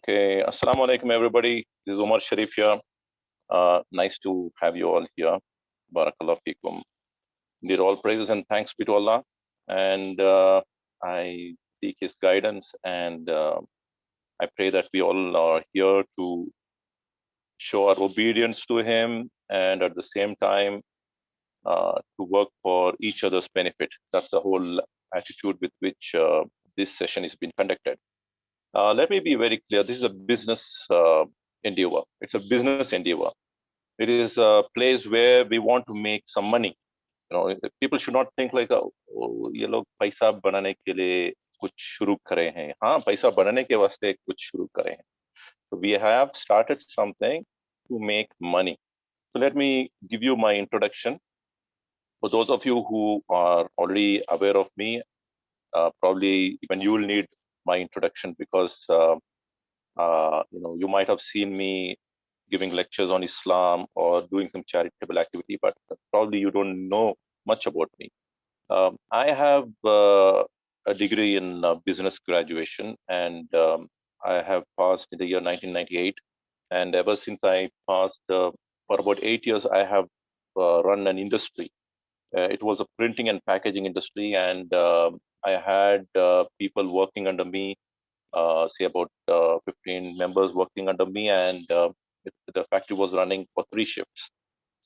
Okay, Assalamu alaikum, everybody. This is Umar Shariff here. Nice to have you all here. Barakallah fikum. Indeed, all praises and thanks be to Allah. And I seek His guidance, and I pray that we all are here to show our obedience to Him, and at the same time to work for each other's benefit. That's the whole attitude with which this session is being conducted. Let me be very clear. This is a business endeavor. It's a business endeavor. It is a place where we want to make some money. People should not think like, oh, ये लोग पैसा बनाने के लिए कुछ शुरू करे हैं. हाँ, पैसा बनाने के वास्ते कुछ शुरू करे हैं. So we have started something to make money. So let me give you my introduction. For those of you who are already aware of me, probably even you will need my introduction because you might have seen me giving lectures on Islam or doing some charitable activity, but probably you don't know much about me. I have a degree in business graduation, and I have passed in the year 1998. And ever since I passed, for about 8 years, I have run an industry. It was a printing and packaging industry, and I had people working under me, say about 15 members working under me, and the factory was running for 3 shifts.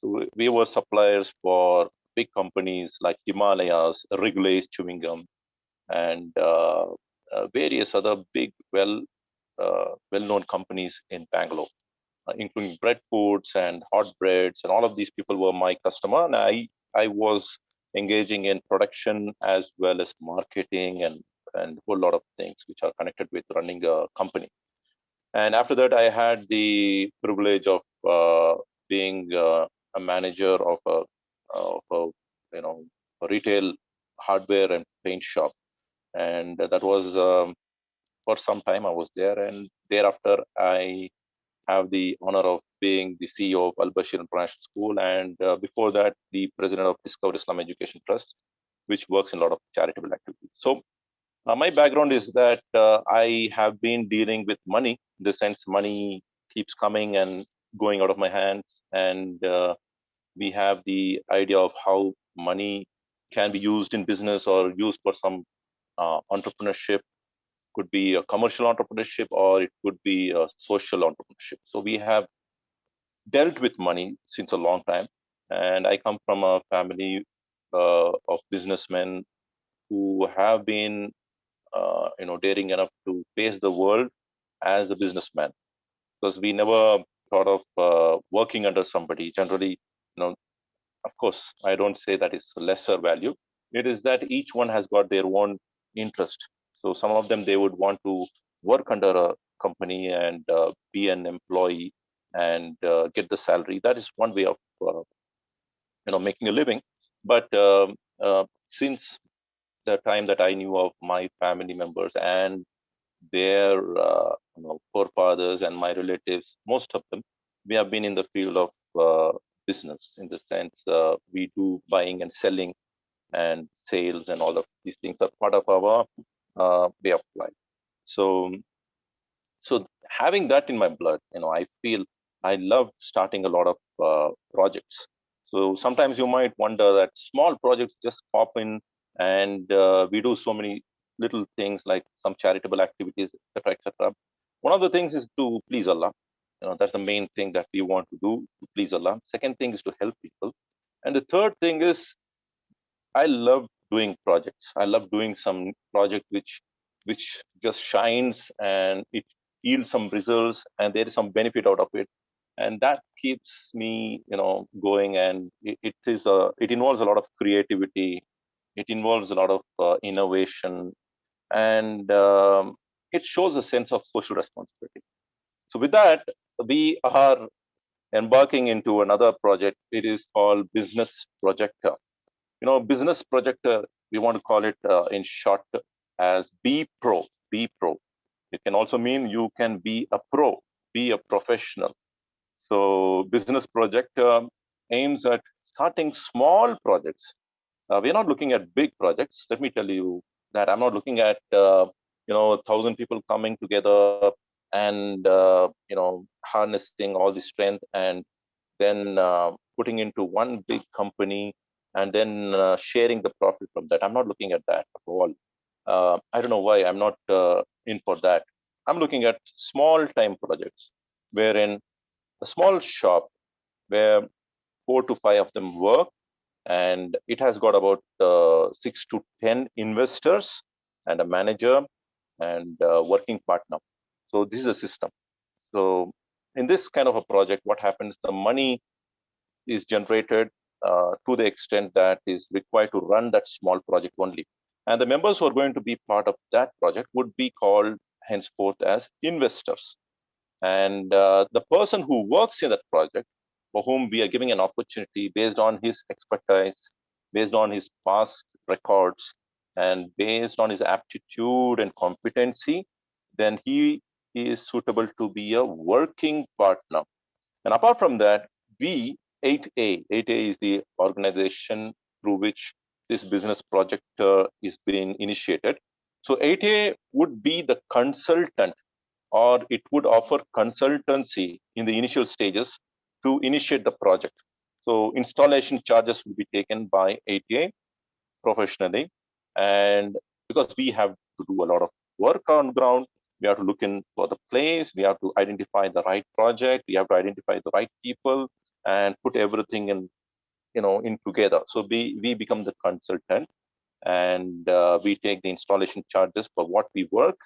So we were suppliers for big companies like Himalayas, Wrigley's chewing gum, and various other big, well-known companies in Bangalore, including bread foods and hot breads, and all of these people were my customer, and I was engaging in production as well as marketing and a whole lot of things which are connected with running a company. And after that, I had the privilege of being a manager of a retail hardware and paint shop, and that was for some time I was there, and thereafter I have the honor of being the CEO of Al Bashir International School, and before that, the president of Discover Islam Education Trust, which works in a lot of charitable activities. So my background is that I have been dealing with money, in the sense money keeps coming and going out of my hands, and we have the idea of how money can be used in business or used for some entrepreneurship. Could be a commercial entrepreneurship or it could be a social entrepreneurship. So we have dealt with money since a long time, and I come from a family of businessmen who have been daring enough to face the world as a businessman, because we never thought of working under somebody. Generally, of course, I don't say that it's lesser value. It is that each one has got their own interest. So some of them, they would want to work under a company and be an employee and get the salary. That is one way of making a living. But since the time that I knew of my family members and their forefathers and my relatives, most of them, we have been in the field of business, in the sense we do buying and selling and sales, and all of these things are part of our way of life. So having that in my blood, I feel I love starting a lot of projects. So sometimes you might wonder that small projects just pop in, and we do so many little things like some charitable activities, etc., etc. One of the things is to please Allah. That's the main thing that we want to do, to please Allah. Second thing is to help people, and the third thing is I love doing projects. I love doing some project which just shines and it yields some results and there is some benefit out of it, and that keeps me going. And it involves a lot of creativity. It involves a lot of innovation, and it shows a sense of social responsibility. So with that, we are embarking into another project. It is called Business Projector. Business Projector, we want to call it in short as Be Pro. Be Pro. It can also mean you can be a pro, be a professional. So Business Projector aims at starting small projects. We're not looking at big projects. Let me tell you that I'm not looking at 1,000 people coming together and harnessing all the strength and then putting into one big company and then sharing the profit from that. I'm not looking at that at all. I don't know why I'm not in for that. I'm looking at small time projects wherein a small shop where 4 to 5 of them work, and it has got about 6 to 10 investors and a manager and a working partner. So this is a system. So in this kind of a project, what happens? The money is generated to the extent that is required to run that small project only. And the members who are going to be part of that project would be called henceforth as investors. And the person who works in that project, for whom we are giving an opportunity based on his expertise, based on his past records, and based on his aptitude and competency, then he is suitable to be a working partner. And apart from that, we 8A is the organization through which this business project is being initiated. So 8A would be the consultant, or it would offer consultancy in the initial stages to initiate the project. So installation charges will be taken by 8A professionally. And because we have to do a lot of work on ground, we have to look in for the place, we have to identify the right project, we have to identify the right people and put everything in together. So we become the consultant, and we take the installation charges for what we work.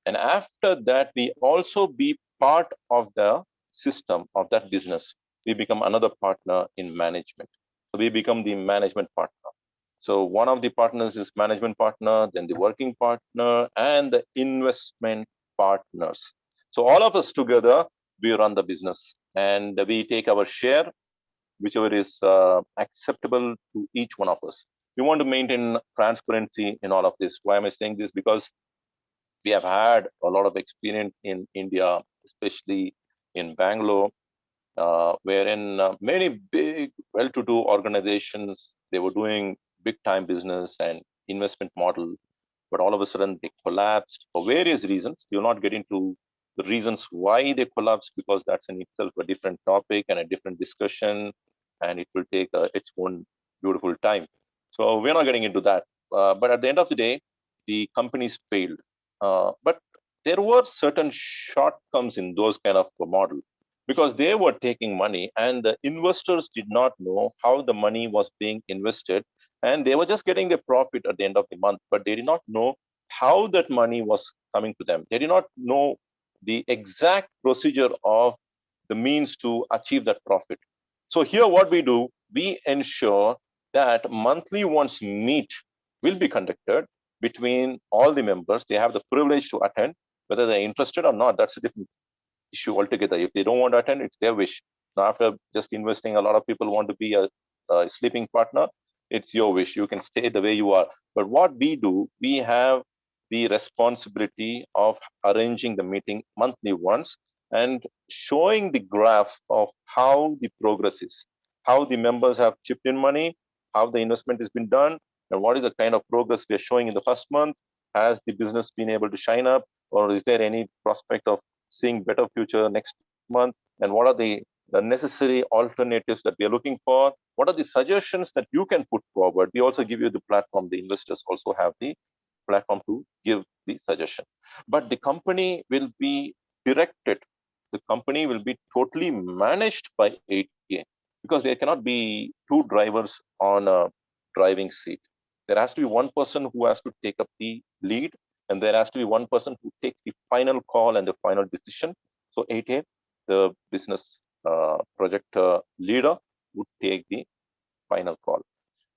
And after that, we also be part of the system of that business. We become another partner in management. So we become the management partner. So one of the partners is management partner, then the working partner, and the investment partners. So all of us together, we run the business, and we take our share, whichever is acceptable to each one of us. We want to maintain transparency in all of this. Why am I saying this? Because we have had a lot of experience in India, especially in Bangalore, wherein many big, well-to-do organizations, they were doing big-time business and investment model, but all of a sudden they collapsed for various reasons. We will not get into the reasons why they collapsed, because that's in itself a different topic and a different discussion, and it will take its own beautiful time. So we're not getting into that. But at the end of the day, the companies failed. But there were certain shortcomings in those kind of model, because they were taking money and the investors did not know how the money was being invested, and they were just getting the profit at the end of the month, but they did not know how that money was coming to them. They did not know the exact procedure of the means to achieve that profit. So here what we do, we ensure that monthly once meet will be conducted between all the members. They have the privilege to attend, whether they're interested or not, that's a different issue altogether. If they don't want to attend, it's their wish. Now, after just investing, a lot of people want to be a sleeping partner. It's your wish. You can stay the way you are. But what we do, we have the responsibility of arranging the meeting monthly once and showing the graph of how the progress is, how the members have chipped in money, how the investment has been done, and what is the kind of progress we are showing in the first month. Has the business been able to shine up, or is there any prospect of seeing better future next month? And what are the necessary alternatives that we are looking for? What are the suggestions that you can put forward? We also give you the platform. The investors also have the platform to give the suggestion. But the company will be directed. The company will be totally managed by 8A, because there cannot be two drivers on a driving seat. There has to be one person who has to take up the lead, and there has to be one person who takes the final call and the final decision. So 8A, the business project leader, would take the final call.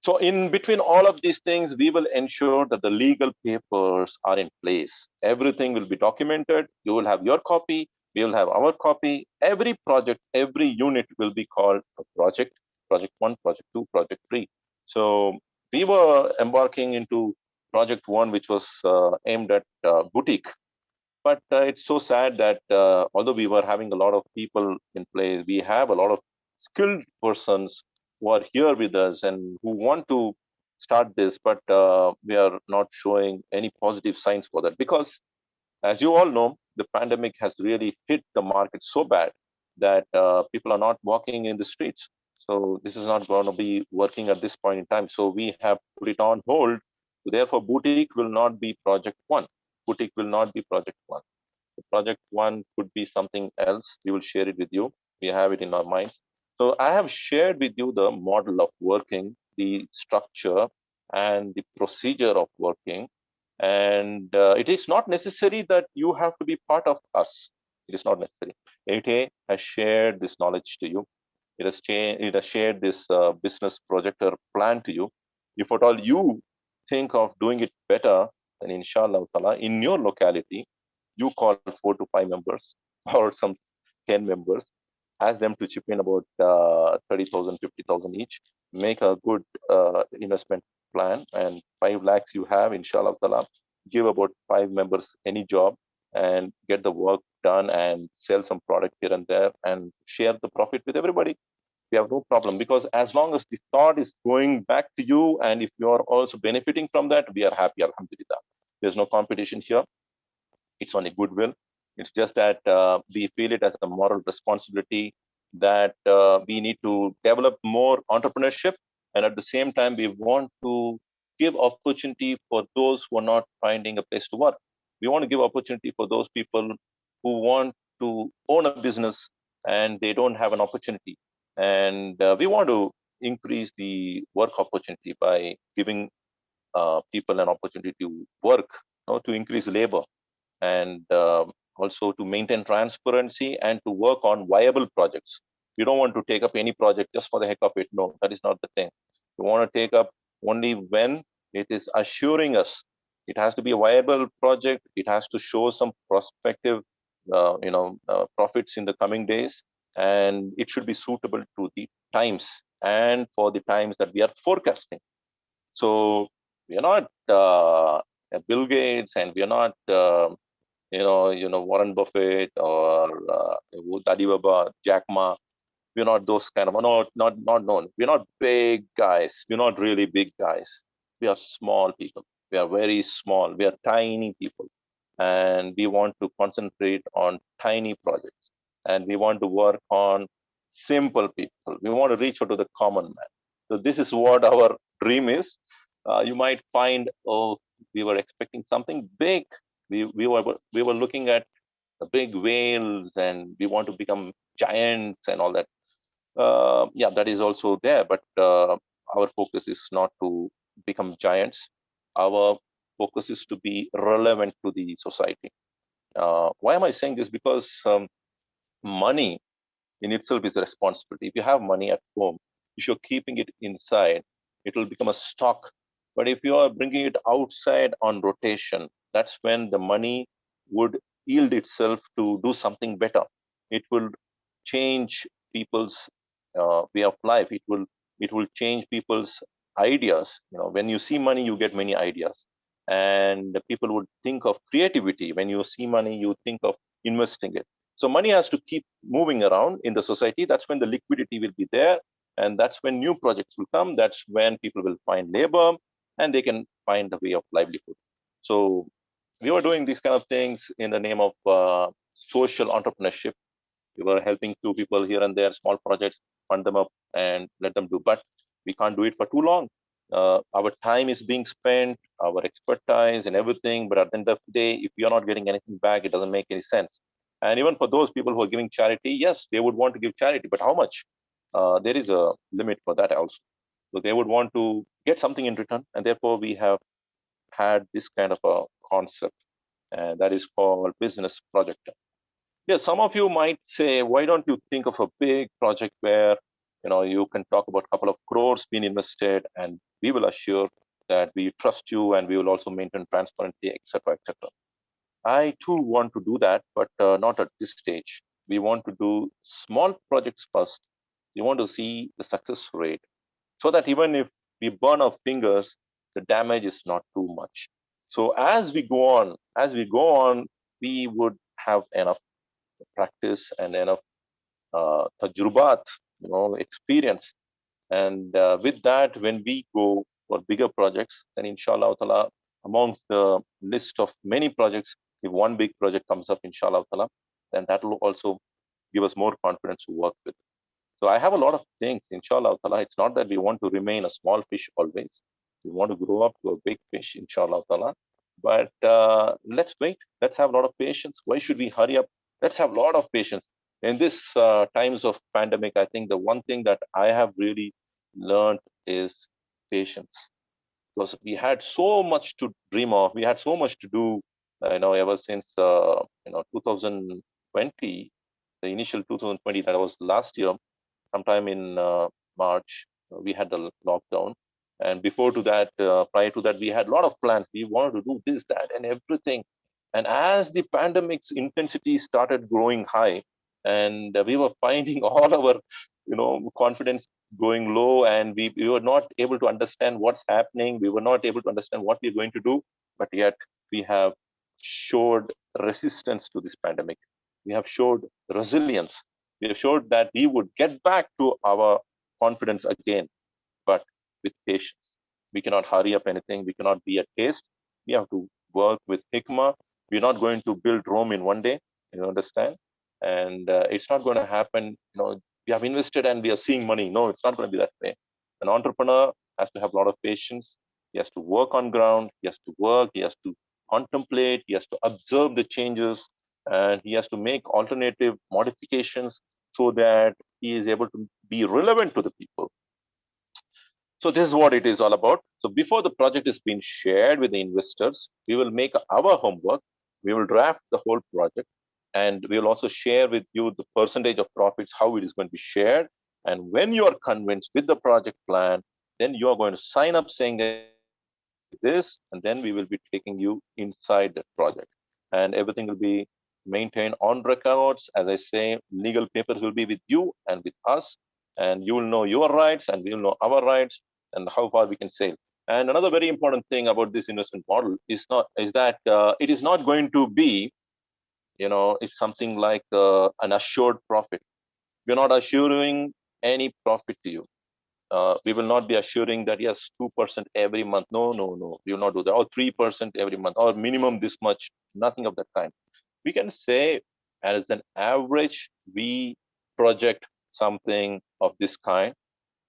So in between all of these things, we will ensure that the legal papers are in place. Everything will be documented. You will have your copy. We will have our copy. Every project, every unit will be called a project. Project 1, Project 2, Project 3. So we were embarking into Project 1, which was aimed at boutique. But it's so sad that although we were having a lot of people in place, we have a lot of skilled persons who are here with us and who want to start this, but we are not showing any positive signs for that. Because as you all know, the pandemic has really hit the market so bad that people are not walking in the streets. So this is not going to be working at this point in time. So we have put it on hold. Therefore, boutique will not be project one. Boutique will not be project one. The project one could be something else. We will share it with you. We have it in our minds. So I have shared with you the model of working, the structure, and the procedure of working. And it is not necessary that you have to be part of us. It is not necessary. 8A has shared this knowledge to you. It has shared this business projector plan to you. If at all you think of doing it better, then inshallah ta'ala, in your locality, you call 4 to 5 members or some 10 members, ask them to chip in about 30,000, 50,000 each, make a good investment plan, and 5 lakhs you have, inshallah ta'ala, give about 5 members any job and get the work done and sell some product here and there and share the profit with everybody. We have no problem, because as long as the thought is going back to you and if you are also benefiting from that, we are happy, alhamdulillah. There's no competition here. It's only goodwill. It's just that we feel it as a moral responsibility that we need to develop more entrepreneurship, and at the same time we want to give opportunity for those who are not finding a place to work. We want to give opportunity for those people who want to own a business and they don't have an opportunity, and we want to increase the work opportunity by giving people an opportunity to work, to increase labor, and also to maintain transparency and to work on viable projects. We don't want to take up any project just for the heck of it. No, that is not the thing. We want to take up only when it is assuring us. It has to be a viable project. It has to show some prospective, profits in the coming days, and it should be suitable to the times and for the times that we are forecasting. So we are not Bill Gates, and we are not Warren Buffett or Alibaba, Jack Ma. We're not those kind of not known. We're not big guys. We're not really big guys. We are small people. We are very small. We are tiny people, and we want to concentrate on tiny projects, and we want to work on simple people. We want to reach out to the common man. So this is what our dream is. You might find, oh, we were expecting something big. We were looking at the big whales, and we want to become giants and all that. Yeah, that is also there, but our focus is not to become giants. Our focus is to be relevant to the society. Why am I saying this? Because money in itself is a responsibility. If you have money at home, if you're keeping it inside, it will become a stock. But if you are bringing it outside on rotation, that's when the money would yield itself to do something better. It will change people's way of life. It will change people's ideas. When you see money, you get many ideas, and the people would think of creativity. When you see money, you think of investing it. So money has to keep moving around in the society. That's when the liquidity will be there, and that's when new projects will come. That's when people will find labor, and they can find a way of livelihood. So we were doing these kind of things in the name of social entrepreneurship. We were helping few people here and there, small projects, fund them up and let them do. But we can't do it for too long. Our time is being spent, our expertise and everything. But at the end of the day, if we are not getting anything back, it doesn't make any sense. And even for those people who are giving charity, yes, they would want to give charity, but how much? There is a limit for that also. So they would want to get something in return. And therefore, we have had this kind of a concept, and that is called business projector. Yeah, some of you might say, why don't you think of a big project where you can talk about a couple of crores being invested, and we will assure that we trust you, and we will also maintain transparency, etc., etc. I too want to do that, but not at this stage. We want to do small projects first. We want to see the success rate, so that even if we burn our fingers, the damage is not too much. So as we go on, we would have enough practice and enough tajrubat, experience. And with that, when we go for bigger projects, then inshallah ta'ala, amongst the list of many projects, If one big project comes up, inshallah, then that will also give us more confidence to work with. So I have a lot of things, inshallah. It's not that we want to remain a small fish always. We want to grow up to a big fish, inshallah. But let's wait. Let's have a lot of patience. Why should we hurry up? Let's have a lot of patience. In this times of pandemic, I think the one thing that I have really learned is patience, because we had so much to dream of. We had so much to do, ever since 2020, the initial 2020, that was last year, sometime in March, we had the lockdown. And before to that, prior to that, we had a lot of plans. We wanted to do this, that, and everything. And as the pandemic's intensity started growing high, and we were finding all our, confidence going low, and we were not able to understand what's happening. We were not able to understand what we're going to do. But yet, we have showed resistance to this pandemic. We have showed resilience. We have showed that we would get back to our confidence again, but with patience. We cannot hurry up anything. We cannot be a haste. We have to work with hikmah. We're not going to build Rome in one day, you understand? And it's not going to happen, we have invested and we are seeing money. No, it's not going to be that way. An entrepreneur has to have a lot of patience. He has to work on ground. He has to work. He has to contemplate. He has to observe the changes, and he has to make alternative modifications so that he is able to be relevant to the people. So this is what it is all about. So before the project is being shared with the investors, we will make our homework. We will draft the whole project, and we will also share with you the percentage of profits, how it is going to be shared. And when you are convinced with the project plan, then you are going to sign up saying this, and then we will be taking you inside the project. And everything will be maintained on records. As I say, legal papers will be with you and with us, and you will know your rights and we will know our rights and how far we can sail. And another very important thing about this investment model is that it is not going to be, it's something like an assured profit. We're not assuring any profit to you. We will not be assuring that yes, 2% every month. No, we will not do that. Or 3% every month, or minimum this much. Nothing of that kind. We can say, as an average, we project something of this kind,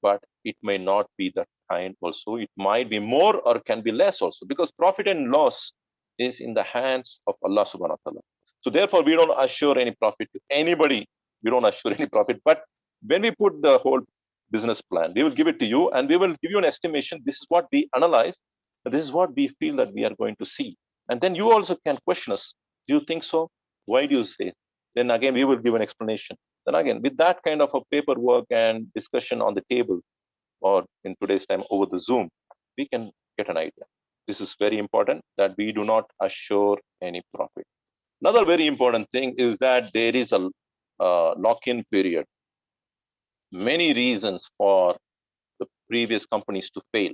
but it may not be that kind also. It might be more or can be less also, because profit and loss is in the hands of Allah subhanahu wa ta'ala. So therefore, we don't assure any profit to anybody. We don't assure any profit. But when we put the whole business plan, we will give it to you, and we will give you an estimation. This is what we analyze. This is what we feel that we are going to see. And then you also can question us. Do you think so? Why do you say? Then again, we will give an explanation. Then again, with that kind of a paperwork and discussion on the table, or in today's time over the Zoom, we can get an idea. This is very important, that we do not assure any profit. Another very important thing is that there is a lock-in period. Many reasons for the previous companies to fail.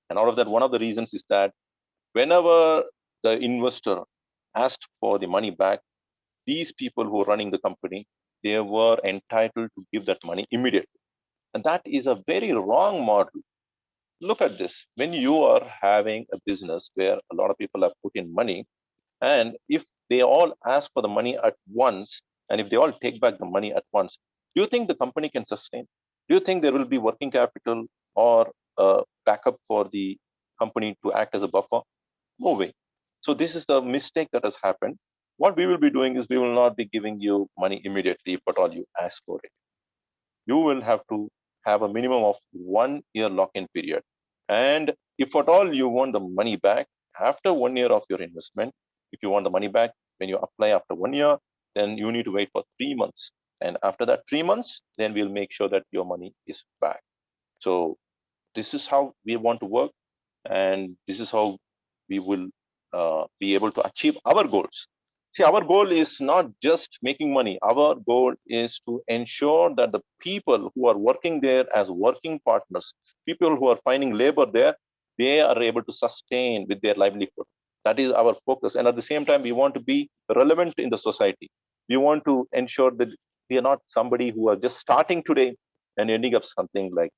And out of that, one of the reasons is that whenever the investor asked for the money back, these people who are running the company, they were entitled to give that money immediately. And that is a very wrong model. Look at this. When you are having a business where a lot of people have put in money, and if they all ask for the money at once, and if they all take back the money at once, do you think the company can sustain? Do you think there will be working capital or backup for the company to act as a buffer? No way. So this is the mistake that has happened. What we will be doing is we will not be giving you money immediately if at all you ask for it. You will have to have a minimum of 1 year lock-in period. And if at all you want the money back after 1 year of your investment, if you want the money back when you apply after 1 year, then you need to wait for 3 months. And after that 3 months, then we'll make sure that your money is back. So this is how we want to work, and this is how we will be able to achieve our goals. See, our goal is not just making money. Our goal is to ensure that the people who are working there as working partners, people who are finding labor there, they are able to sustain with their livelihood. That is our focus. And at the same time, we want to be relevant in the society. We want to ensure that we are not somebody who are just starting today and ending up something like,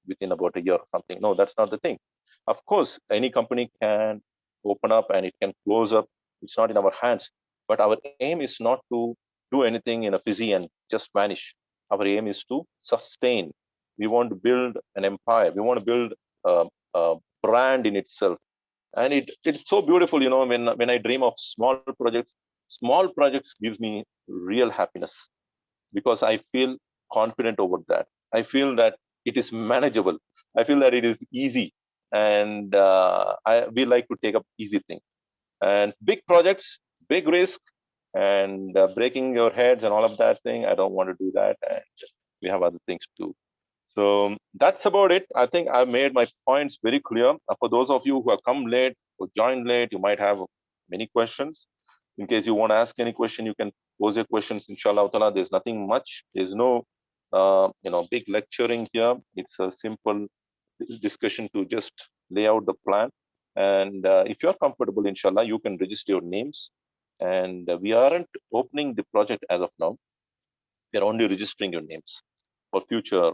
within about a year or something. No, that's not the thing. Of course, any company can open up and it can close up It's not in our hands. But our aim is not to do anything in a fizzy and just vanish. Our aim is to sustain. We want to build an empire. We want to build a brand in itself. And it's so beautiful, when I dream of small projects gives me real happiness because I feel confident over that. I feel that it is manageable. I feel that it is easy, and we like to take up easy things. And big projects, big risk, and breaking your heads and all of that thing. I don't want to do that, and we have other things to do. So that's about it. I think I've made my points very clear. For those of you who have come late or joined late, you might have many questions. In case you want to ask any question, you can pose your questions. Inshallah, ta'ala, there's nothing much. There's no, big lecturing here. It's a simple discussion to just lay out the plan. And if you're comfortable, inshallah, you can register your names. And we aren't opening the project as of now. We are only registering your names for future,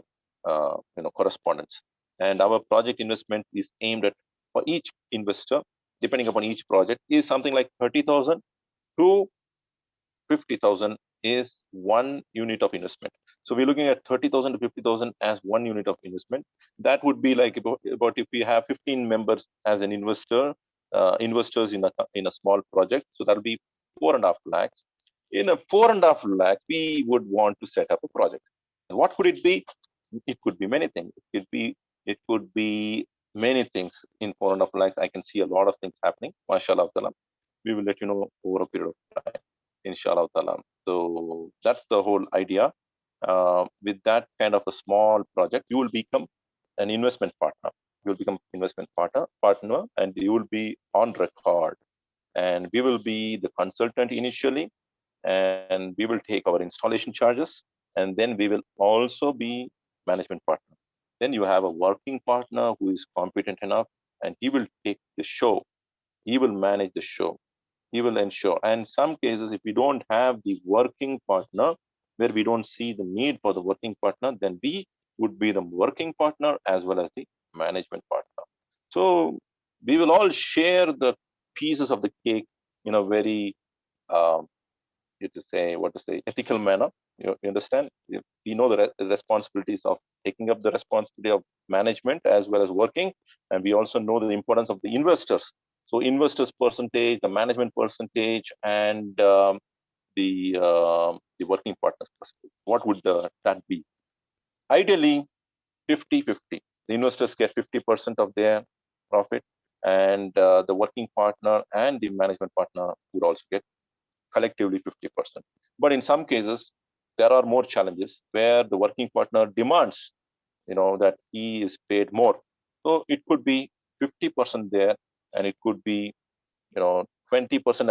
correspondence. And our project investment is aimed at, for each investor, depending upon each project, is something like 30,000 to 50,000 is one unit of investment. So we're looking at 30,000 to 50,000 as one unit of investment. That would be like about if we have 15 members as an investors in a small project. So that'll be 4.5 lakhs. In a 4.5 lakhs, we would want to set up a project. And what could it be? It could be many things. It could be many things in 4.5 lakhs. I can see a lot of things happening. MashaAllah. We will let you know over a period of time, inshallah ta'ala. So that's the whole idea. With that kind of a small project, you will become an investment partner. You will become investment partner, and you will be on record. And we will be the consultant initially, and we will take our installation charges, and then we will also be management partner. Then you have a working partner who is competent enough, and he will take the show. He will manage the show. He will ensure. And some cases, if we don't have the working partner, where we don't see the need for the working partner, then we would be the working partner as well as the management partner. So we will all share the pieces of the cake in a very, ethical manner. You understand? We know the responsibilities of taking up the responsibility of management as well as working, and we also know the importance of the investors. So investors percentage, the management percentage, and the working partners percentage. What would that be? Ideally, 50-50. The investors get 50% of their profit, and the working partner and the management partner would also get collectively 50%. But in some cases, there are more challenges where the working partner demands, that he is paid more. So it could be 50% there, and it could be, 20%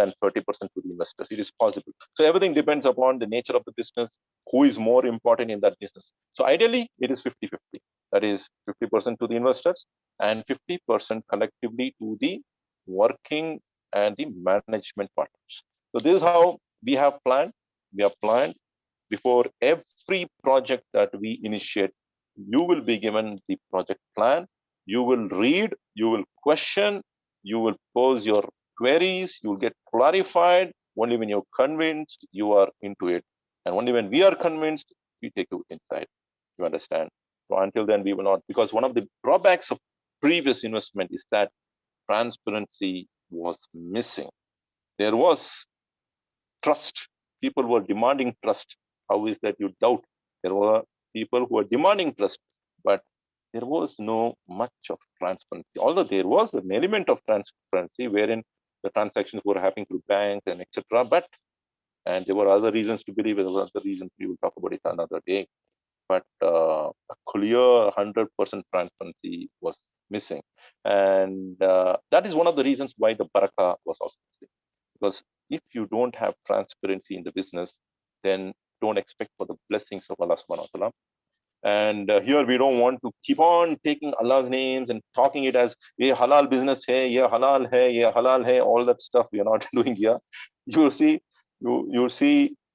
and 30% to the investors. It is possible. So everything depends upon the nature of the business, who is more important in that business. So ideally, it is 50-50. That is 50% to the investors and 50% collectively to the working and the management partners. So this is how we have planned. We have planned before every project that we initiate. You will be given the project plan. You will read. You will question. You will pose your queries. You will get clarified. Only when you're convinced, you are into it. And only when we are convinced, we take you inside. You understand? So until then, we will not. Because one of the drawbacks of previous investment is that transparency was missing. There was trust. People were demanding trust. How is that you doubt? There were people who were demanding trust, but there was no much of transparency. Although there was an element of transparency wherein the transactions were happening through banks and etc. And there were other reasons to believe. There were other reasons, we will talk about it another day. But a clear 100% transparency was missing, and that is one of the reasons why the barakah was also missing. Because if you don't have transparency in the business, then don't expect for the blessings of Allah subhanahu wa ta'ala. And here we don't want to keep on taking Allah's names and talking it as ye halal business hai, ye halal hai, ye halal hai, all that stuff we are not doing here. You see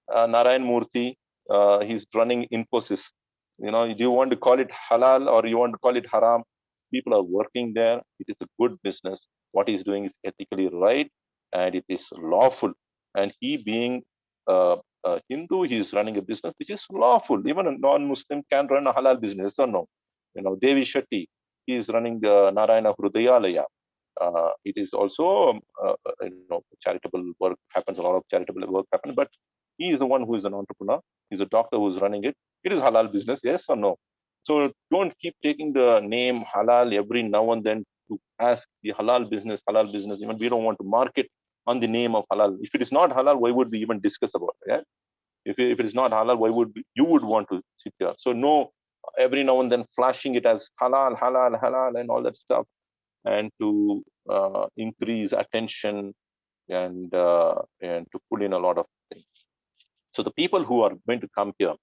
Narayan Murthy, he's running Infosys. Do you want to call it halal or you want to call it haram? People are working there. It is a good business. What he's doing is ethically right. and it is lawful. And he being a Hindu, he is running a business which is lawful. Even a non-Muslim can run a halal business, or no? Devi Shetty, he is running the Narayana Hrudayalaya. It is also charitable work happens. A lot of charitable work happens, but he is the one who is an entrepreneur. He's a doctor who is running it. It is halal business, yes or no? So don't keep taking the name halal every now and then to ask the halal business, halal business. Even we don't want to market on the name of halal. If it is not halal, why would we even discuss about it? Yeah? If it is not halal, why would you would want to sit here? So no, every now and then flashing it as halal, halal, halal, and all that stuff, and to increase attention and to pull in a lot of things. So the people who are going to come here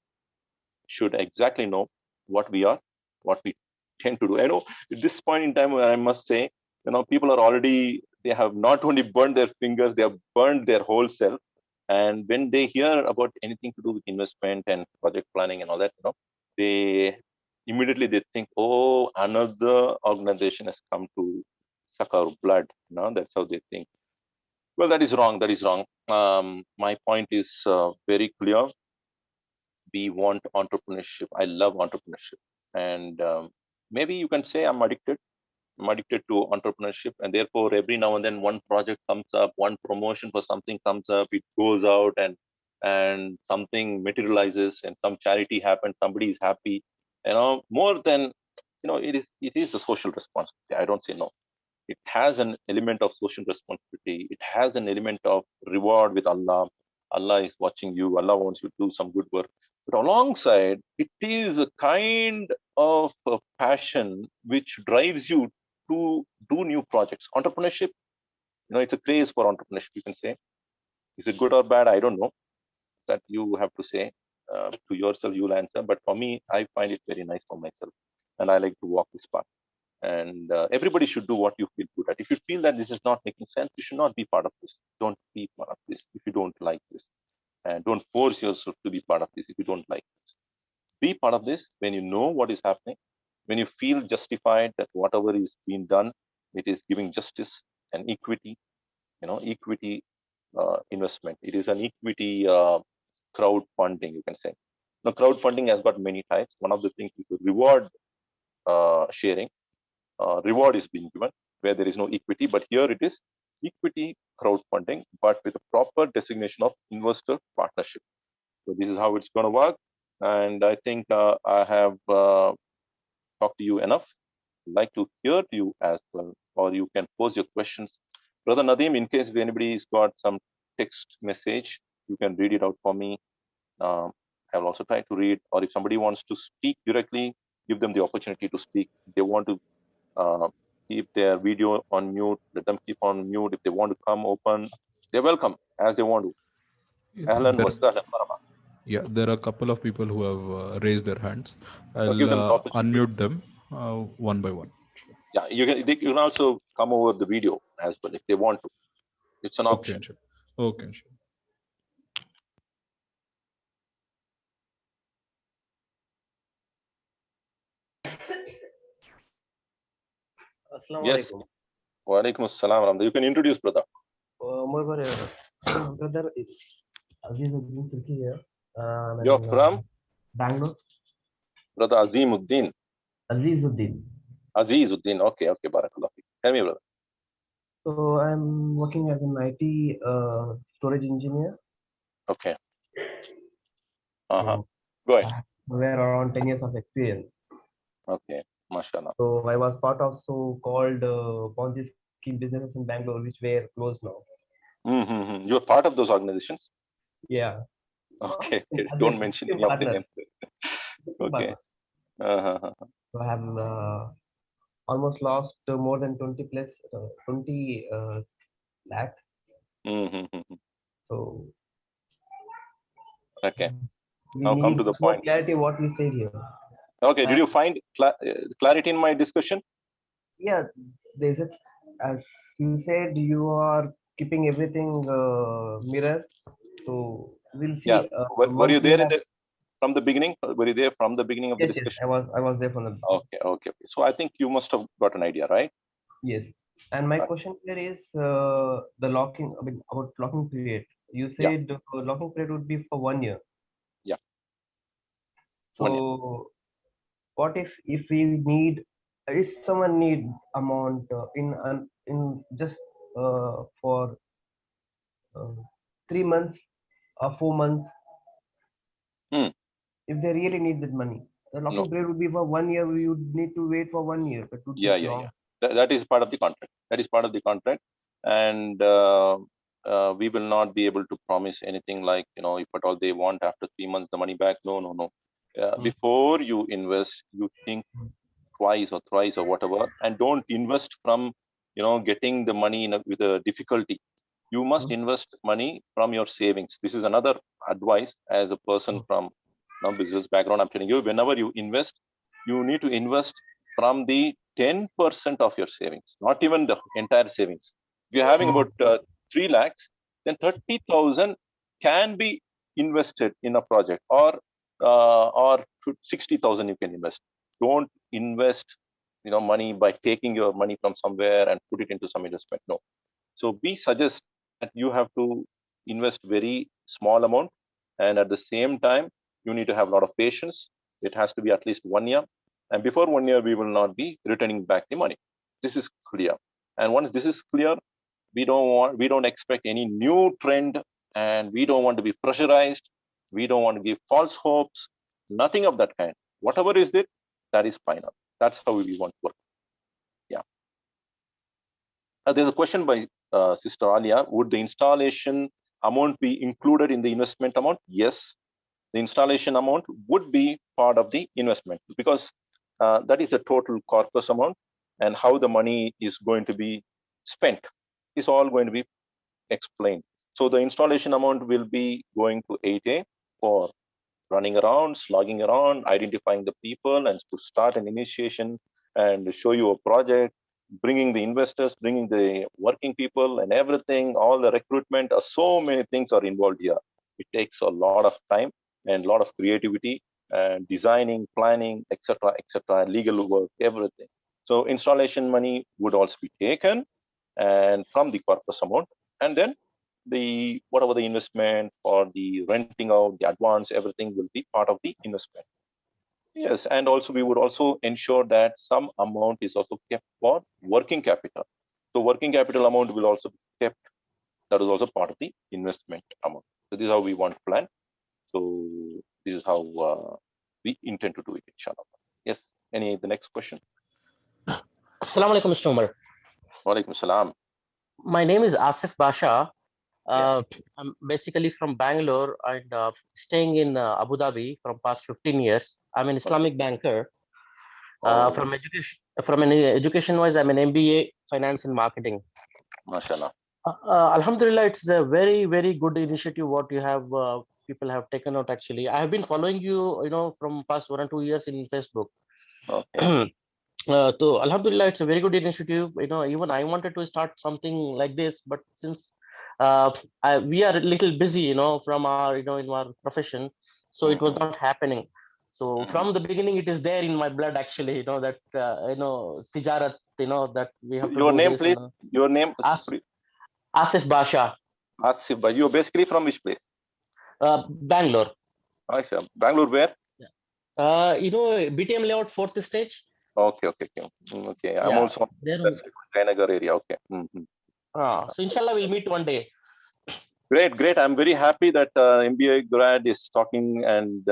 should exactly know what we are, what we tend to do. I know at this point in time, I must say, people are already, they have not only burned their fingers, they have burned their whole self. And when they hear about anything to do with investment and project planning and all that, they immediately they think, oh, another organization has come to suck our blood. That's how they think. Well, that is wrong. That is wrong. My point is very clear. We want entrepreneurship. I love entrepreneurship, and maybe you can say I'm addicted. I'm addicted to entrepreneurship, and therefore every now and then one project comes up, one promotion for something comes up, it goes out, and something materializes, and some charity happens. Somebody is happy. More than it is a social responsibility. I don't say no. It has an element of social responsibility. It has an element of reward with Allah. Allah is watching you. Allah wants you to do some good work. But alongside, it is a kind of a passion which drives you to do new projects. Entrepreneurship, it's a craze for entrepreneurship, you can say. Is it good or bad? I don't know. That you have to say to yourself, you'll answer. But for me, I find it very nice for myself. And I like to walk this path. And everybody should do what you feel good at. If you feel that this is not making sense, you should not be part of this. Don't be part of this if you don't like this. And don't force yourself to be part of this if you don't like this. Be part of this when you know what is happening, when you feel justified that whatever is being done, it is giving justice and equity, equity investment. It is an equity crowdfunding, you can say. Now, crowdfunding has got many types. One of the things is the reward sharing. Reward is being given where there is no equity, but here it is equity crowdfunding, but with a proper designation of investor partnership. So this is how it's going to work. And I think I have talked to you enough. I'd like to hear to you as well, or you can pose your questions. Brother Nadeem, in case if anybody's got some text message, you can read it out for me. I will also try to read, or if somebody wants to speak directly, give them the opportunity to speak. If they want to keep their video on mute, let them keep on mute. If they want to come open, they're welcome as they want to. Yes, there are a couple of people who have raised their hands. I'll unmute them one by one. Yeah, you can also come over the video as well if they want to. It's an option. Sure. Okay, sure. Yes. Wa alaikum assalam. You can introduce, brother. Brother Azizuddin Silki here. You're from? Bangalore. Brother Azimuddin. Azizuddin. Azizuddin. Okay, barakallah. Tell me, brother. So I'm working as an IT storage engineer. Okay. Go ahead. We're around 10 years of experience. Okay, mashallah. So I was part of so-called Ponzi scheme businesses in Bangalore, which were closed now. You're part of those organizations? Yeah. Okay. Don't mention any of them. Okay. So I have almost lost more than 20 lakhs. So okay. Now come to the point. Clarity what we said here. Okay. Did you find clarity in my discussion? Yeah, there's a, as you said, you are keeping everything mirror. So we'll see. Yeah. Were you there from the beginning? Were you there from the beginning of the discussion? Yes, I was there from the beginning. Okay. So I think you must have got an idea, right? Yes. And my question here is the locking, I mean, about locking period. You Yeah, said the locking period would be for 1 year. yeah, 1 year. So what if we need, if someone need amount in just for uh, 3 months or 4 months, Hmm. if they really need that money, the No. locking period would be for 1 year. We would need to wait for 1 year. That would Yeah, take yeah, long. yeah. That is part of the contract. That is part of the contract, and we will not be able to promise anything like, if at all they want after 3 months the money back. No, no, no. Mm, Before you invest, you think twice or thrice or whatever, and don't invest from getting the money with a difficulty. You must mm, invest money from your savings. This is another advice as a person mm, from business background. I'm telling you, whenever you invest, you need to invest from the 10% of your savings, not even the entire savings. If you're having mm, about 3 lakhs, then 30,000 can be invested in a project, or 60,000 you can invest. Don't invest money by taking your money from somewhere and put it into some investment. No. So we suggest that you have to invest very small amount, and at the same time, you need to have a lot of patience. It has to be at least 1 year, and before 1 year, we will not be returning back the money. This is clear. And once this is clear, we don't expect any new trend, and we don't want to be pressurized. We don't want to give false hopes. Nothing of that kind. Whatever is it, that is final. That's how we want to work. Yeah. There's a question by Sister Alia. Would the installation amount be included in the investment amount? Yes, the installation amount would be part of the investment, because that is the total corpus amount, and how the money is going to be spent is all going to be explained. So the installation amount will be going to 8A for running around, slogging around, identifying the people, and to start an initiation and show you a project, bringing the investors, bringing the working people and everything, all the recruitment. So many things are involved here. It takes a lot of time and a lot of creativity and designing, planning, etc., legal work, everything. So installation money would also be taken and from the corpus amount, and then the whatever the investment or the renting out, the advance, everything will be part of the investment. Yes, and also we would also ensure that some amount is also kept for working capital. So working capital amount will also be kept. That is also part of the investment amount. So this is how we want to plan. So this is how we intend to do it, inshallah. Yes. The next question? Assalamu alaikum, Mr. Umar. Wa alaikum salam. My name is Asif Basha. Yeah. I'm basically from Bangalore and staying in Abu Dhabi from past 15 years. I'm an Islamic banker. Oh, From an education wise, I'm an MBA Finance and Marketing. mashallah. Alhamdulillah, it's a very, very good initiative what you have people have taken out. Actually, I have been following you, from past 1 or 2 years in Facebook. Okay. So Alhamdulillah, it's a very good initiative. Even I wanted to start something like this, but since we are a little busy, from our, in our profession, so it was Mhm. not happening. So Mhm. from the beginning, it is there in my blood actually. That tijarat, that we have to Your do name, this. please. Your name, As Asif Basha, Asif. You're basically from which place? Bangalore. Aisha. Bangalore, where? BTM layout, fourth stage. Okay. Okay. I'm Yeah, also from there. that Jayanagar area. Okay. So inshallah, we'll meet one day. Great. I'm very happy that MBA grad is talking, and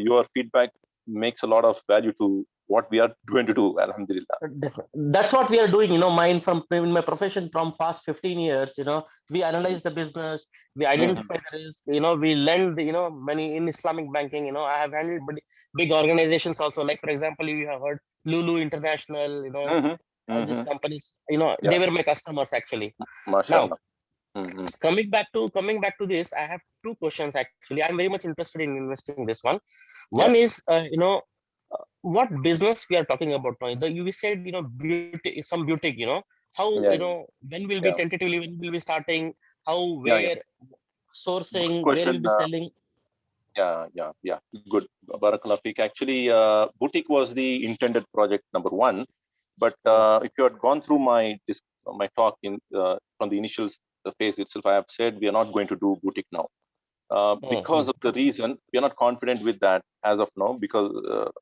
your feedback makes a lot of value to what we are going to do. Alhamdulillah. That's what we are doing. Mine from in my profession from past 15 years. We analyze the business, we Mhm. identify the risk. We lend. Money in Islamic banking. I have handled big organizations also. Like for example, you have heard Lulu International. Mhm. These Mhm. companies. Yeah. They were my customers actually. Now Mashallah. Mhm. coming back to this, I have two questions actually. I'm very much interested in investing this one. One Yeah. is, what business we are talking about now. You said, beauty, some boutique, how, Yeah. when will be Yeah. tentatively, when will be starting, how, Yeah. where, Good sourcing, where will question. be selling. Yeah. Good. Barakallah Feek. Actually, boutique was the intended project number one. But if you had gone through my my talk from the initial phase itself, I have said we are not going to do boutique now. Because of the reason we are not confident with that as of now, because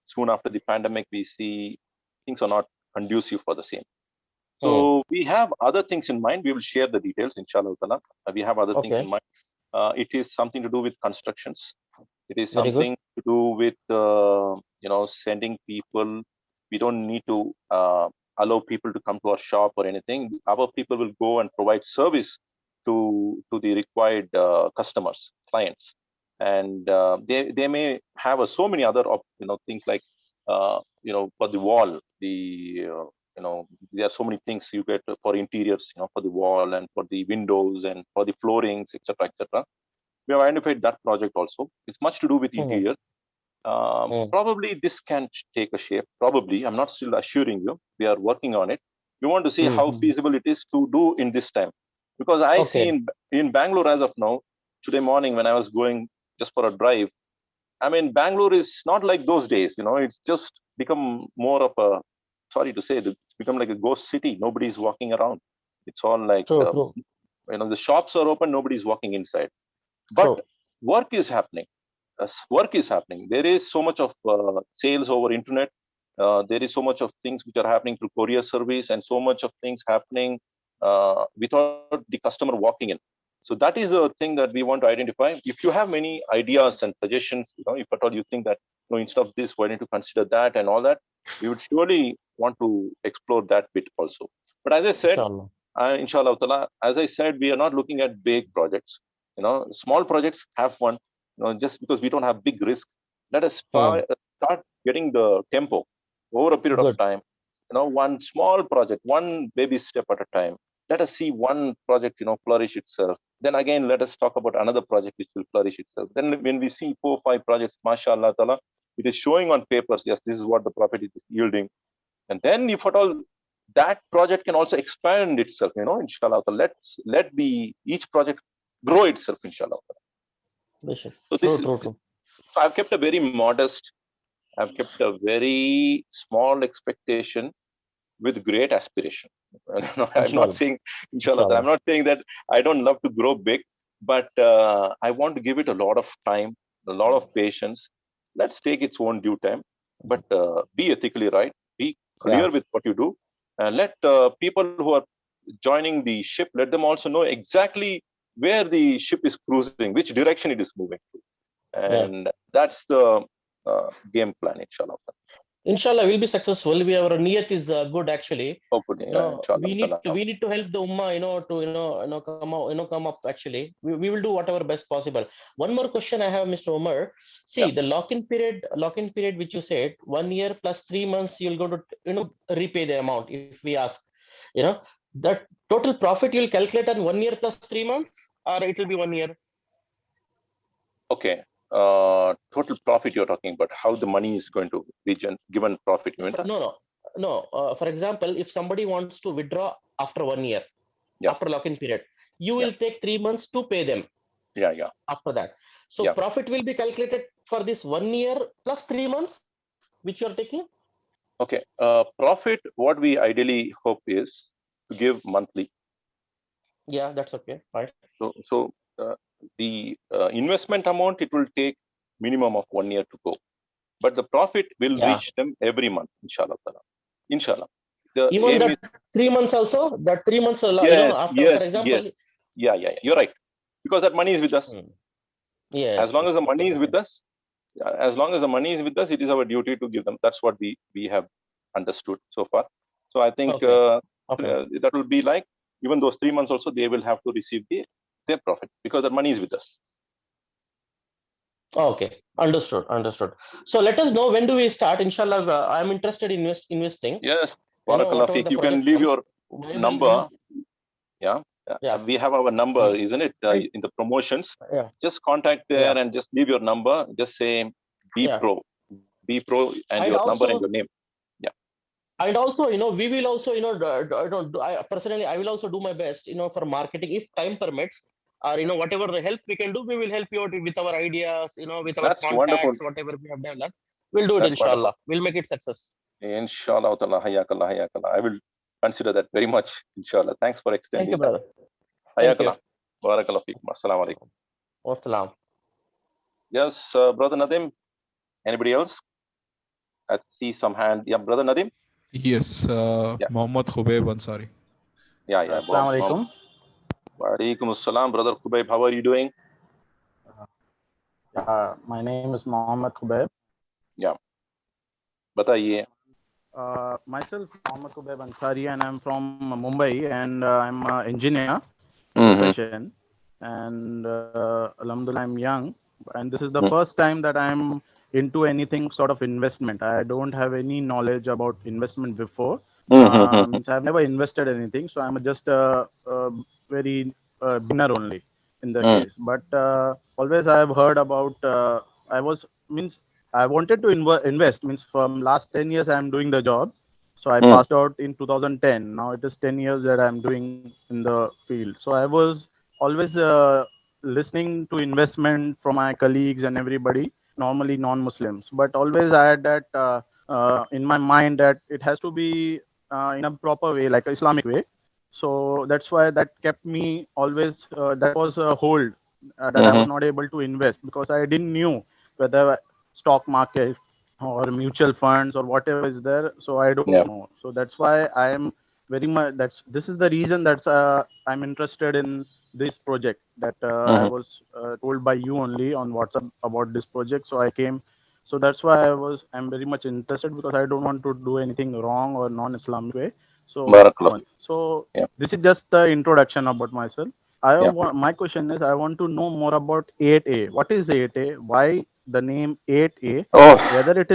soon after the pandemic we see things are not conducive for the same. So we have other things in mind. We will share the details, inshallah. We have other things in mind. It is something to do with constructions. It is something to do with sending people. We don't need to allow people to come to our shop or anything. Our people will go and provide service to the required customers, clients, and they may have so many other things like for the wall, there are so many things you get for interiors, for the wall and for the windows and for the floorings, etc., etc. We have identified that project also. It's much to do with interior. Probably this can take a shape. Probably, I'm not still assuring you. We are working on it. We want to see how feasible it is to do in this time. Because I see in Bangalore as of now, today morning when I was going just for a drive, I mean, Bangalore is not like those days. It's just become more of a, sorry to say, it's become like a ghost city. Nobody's walking around. It's all like, the shops are open, nobody's walking inside. But work is happening. Work is happening. There is so much of sales over internet. There is so much of things which are happening through courier service, and so much of things happening without the customer walking in. So that is the thing that we want to identify. If you have many ideas and suggestions, if at all you think that instead of this, why don't you consider that and all that, we would surely want to explore that bit also. But as I said, inshallah, as I said, we are not looking at big projects. Small projects have fun. Just because we don't have big risk, let us start getting the tempo over a period of time. One small project, one baby step at a time. Let us see one project, flourish itself. Then again, let us talk about another project which will flourish itself. Then when we see 4 or 5 projects, mashallah ta'ala, it is showing on papers, yes, this is what the profit is yielding. And then if at all that project can also expand itself, inshallah, let each project grow itself, inshallah. So so I've kept a very modest, I've kept a very small expectation with great aspiration. I'm not saying, inshallah, I'm not saying that I don't love to grow big, but I want to give it a lot of time, a lot of patience. Let's take its own due time, but be ethically right, be clear with what you do, and let people who are joining the ship, let them also know exactly where the ship is cruising, which direction it is moving to. And that's the game plan, inshallah. Inshallah, we'll be successful. Our niyat is good, actually. Hopefully, we need to help the ummah, to come up. Actually, we will do whatever best possible. One more question I have, Mr. Umar. See, the lock-in period, which you said, 1 year plus 3 months, you'll go to repay the amount. If we ask, that total profit you'll calculate on 1 year plus 3 months, or it will be 1 year. Okay. Total profit you're talking about, how the money is going to be given profit. No. For example, if somebody wants to withdraw after 1 year, after lock-in period, you will take 3 months to pay them. After that, so profit will be calculated for this 1 year plus 3 months, which you are taking. Okay. Profit, what we ideally hope is to give monthly. Yeah, that's okay. Right. So the investment amount, it will take minimum of 1 year to go, but the profit will reach them every month, inshallah. Inshallah. Even that 3 months also, that 3 months, after, for example. Yeah, you're right, because that money is with us. As long as the money is with us, it is our duty to give them. That's what we have understood so far. So I think that will be like, even those 3 months also, they will have to receive their profit, because that money is with us. Okay, understood. So let us know, when do we start? Inshallah, I'm interested in investing. Yes, barakallah feek. You can leave your number. We have our number, isn't it? In the promotions, just contact there and just leave your number. Just say be pro, and your number and your name. And also, we will also, I personally, I will also do my best, for marketing, if time permits, or whatever the help we can do, we will help you out with our ideas, with our contacts, wonderful. Whatever we have developed, we'll do it. Inshallah, we'll make it success. Inshallah, hayakallah. I will consider that very much, inshallah. Thanks for extending. Thank you, brother. Thank you. Barakallah feekum. Assalamu alaikum. Wassalam. Yes, Brother Nadim. Anybody else? I see some hand. Yeah, Brother Nadim. Yes, Mohammad Khubayb Ansari. Yeah. Assalamu alaikum. Wa alaikum assalam, Brother Khubayb. How are you doing? My name is Mohammad Khubayb. Yeah. Bataiye. Myself, Mohammad Khubayb Ansari, and I'm from Mumbai, and I'm an engineer profession. And Alhamdulillah, I'm young, and this is the first time that I'm into anything sort of investment. I don't have any knowledge about investment before. Means I've never invested anything, so I'm just a very beginner only in the case. But always I have heard about. I wanted to invest. Means from last 10 years I'm doing the job. So I passed out in 2010. Now it is 10 years that I'm doing in the field. So I was always listening to investment from my colleagues and everybody, normally non-Muslims. But always I had that in my mind that it has to be in a proper way, like Islamic way. So that's why that kept me always, that was a hold that I was not able to invest because I didn't knew whether stock market or mutual funds or whatever is there. So I don't know. So that's why I am very much, this is the reason that I'm interested in this project that I was told by you only on WhatsApp about this project. So I came. So that's why I'm very much interested because I don't want to do anything wrong or non-Islamic way. So this is just the introduction about myself. My question is, I want to know more about 8A. What is 8A? Why the name 8A? Whether it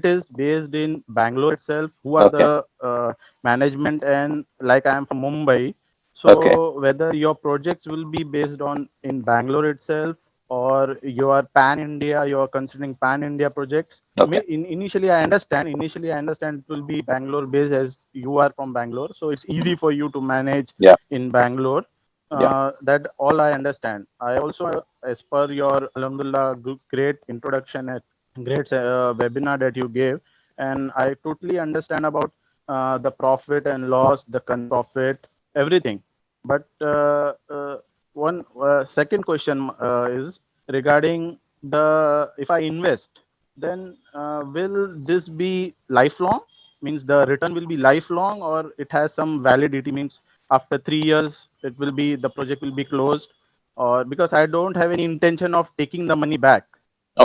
is based in Bangalore itself? Who are the management? And like I am from Mumbai, so whether your projects will be based on in Bangalore itself, or you are pan India, you are considering pan India projects. Initially I understand it will be Bangalore based as you are from Bangalore, so it's easy for you to manage in Bangalore. That all I understand. I also, as per your Alhamdulillah great introduction and great webinar that you gave, and I totally understand about the profit and loss, the profit, everything. But one second question is regarding if I invest, then will this be lifelong? Means the return will be lifelong, or it has some validity? Means after 3 years the project will be closed, or because I don't have any intention of taking the money back.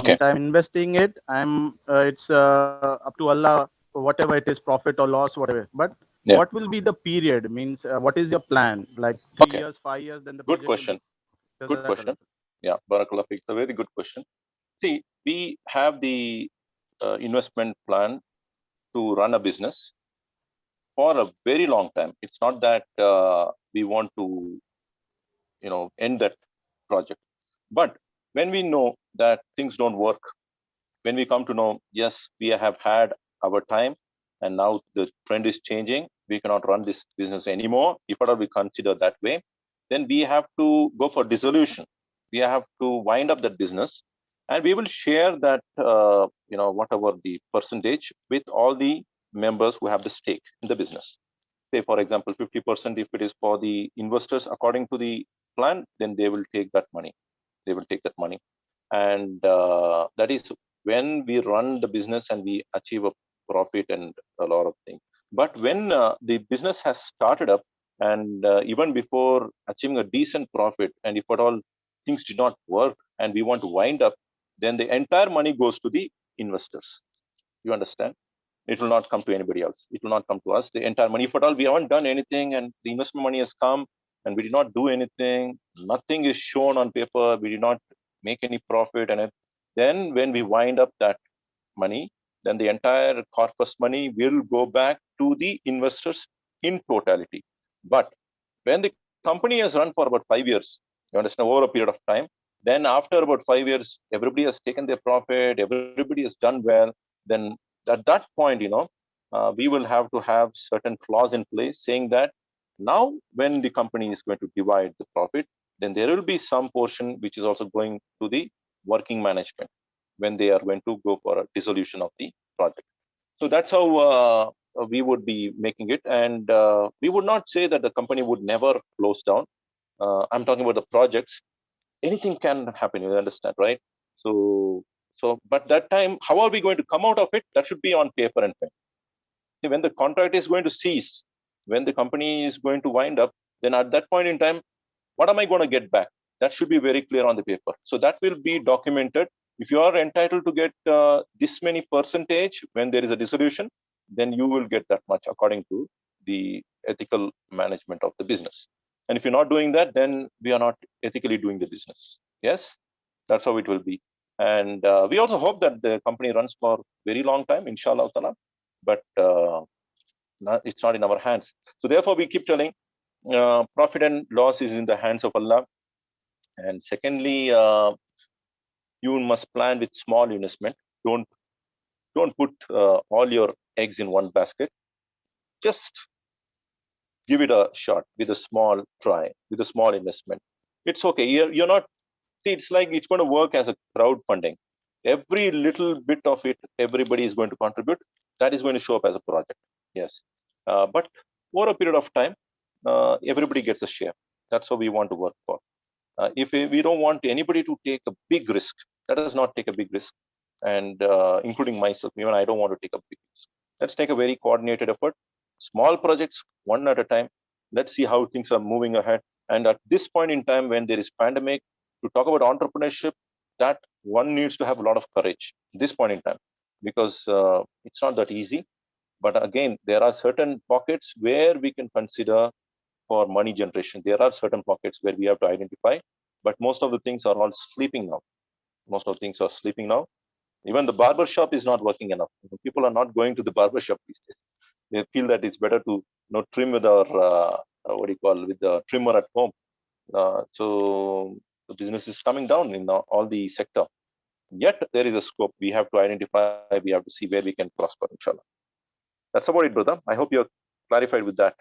Means I'm investing it. It's up to Allah, whatever it is, profit or loss, whatever. But what will be the period? Means what is your plan? Like 3 years, 5 years? Then the good question. Good question. Yeah, Barakallah. It's a very good question. See, we have the investment plan to run a business for a very long time. It's not that we want to, end that project. But when we know that things don't work, when we come to know, yes, we have had our time and now the trend is changing, we cannot run this business anymore. If at all we consider that way, then we have to go for dissolution. We have to wind up that business, and we will share that, whatever the percentage with all the members who have the stake in the business. Say, for example, 50% if it is for the investors according to the plan, then they will take that money. And that is when we run the business and we achieve a profit and a lot of things. But when the business has started up, and even before achieving a decent profit, and if at all things did not work and we want to wind up, then the entire money goes to the investors. You understand? It will not come to anybody else. It will not come to us. The entire money, if at all we haven't done anything and the investment money has come and we did not do anything, nothing is shown on paper, we did not make any profit, and then when we wind up that money, then the entire corpus money will go back to the investors in totality. But when the company has run for about 5 years, you understand, over a period of time, then after about 5 years, everybody has taken their profit, everybody has done well, then at that point, we will have to have certain clause in place saying that now when the company is going to divide the profit, then there will be some portion which is also going to the working management when they are going to go for a dissolution of the project. So that's how we would be making it, and we would not say that the company would never close down. I'm talking about the projects. Anything can happen, you understand, right? But that time, how are we going to come out of it? That should be on paper and pen. See, when the contract is going to cease, when the company is going to wind up, then at that point in time, what am I going to get back? That should be very clear on the paper. So that will be documented. If you are entitled to get this many percentage when there is a dissolution, then you will get that much according to the ethical management of the business. And if you're not doing that, then we are not ethically doing the business. Yes, that's how it will be. And we also hope that the company runs for very long time, inshallah ta'ala. But it's not in our hands. So therefore, we keep telling profit and loss is in the hands of Allah. And secondly, you must plan with small investment. Don't put all your eggs in one basket. Just give it a shot with a small try, with a small investment. It's okay. You're not. See, it's like it's going to work as a crowdfunding. Every little bit of it, everybody is going to contribute. That is going to show up as a project. Yes, but over a period of time, everybody gets a share. That's how we want to work for. If we don't want anybody to take a big risk, let us not take a big risk, and including myself, even I don't want to take a big risk. Let's take a very coordinated effort, small projects, one at a time. Let's see how things are moving ahead. And at this point in time, when there is pandemic, to talk about entrepreneurship, that one needs to have a lot of courage at this point in time, because it's not that easy. But again, there are certain pockets where we can consider for money generation. There are certain pockets where we have to identify, but most of the things are all sleeping now. Most of the things are sleeping now. Even the barber shop is not working enough. People are not going to the barber shop these days. They feel that it's better to trim with our with the trimmer at home. So the business is coming down in all the sector. Yet there is a scope. We have to identify. We have to see where we can prosper. Inshallah. That's about it, brother. I hope you're clarified with that,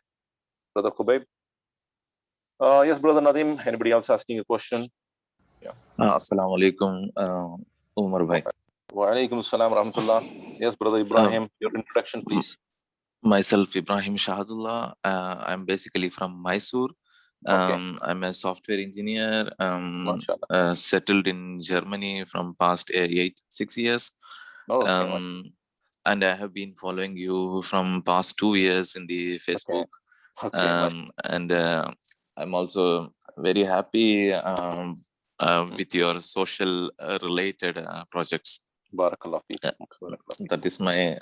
brother Khubayb. Yes, brother Nadim. Anybody else asking a question? Yeah. Assalamu alaikum, Umar bhai. Wa alaikum assalam rahmatullah. Yes, brother Ibrahim. Your introduction, please. Myself, Ibrahim Shahadullah. I'm basically from Mysore. Okay. I'm a software engineer. Settled in Germany from past 6 years. Okay. And I have been following you from past 2 years in the Facebook. Okay. And I'm also very happy with your social related projects. Barakallah. That is my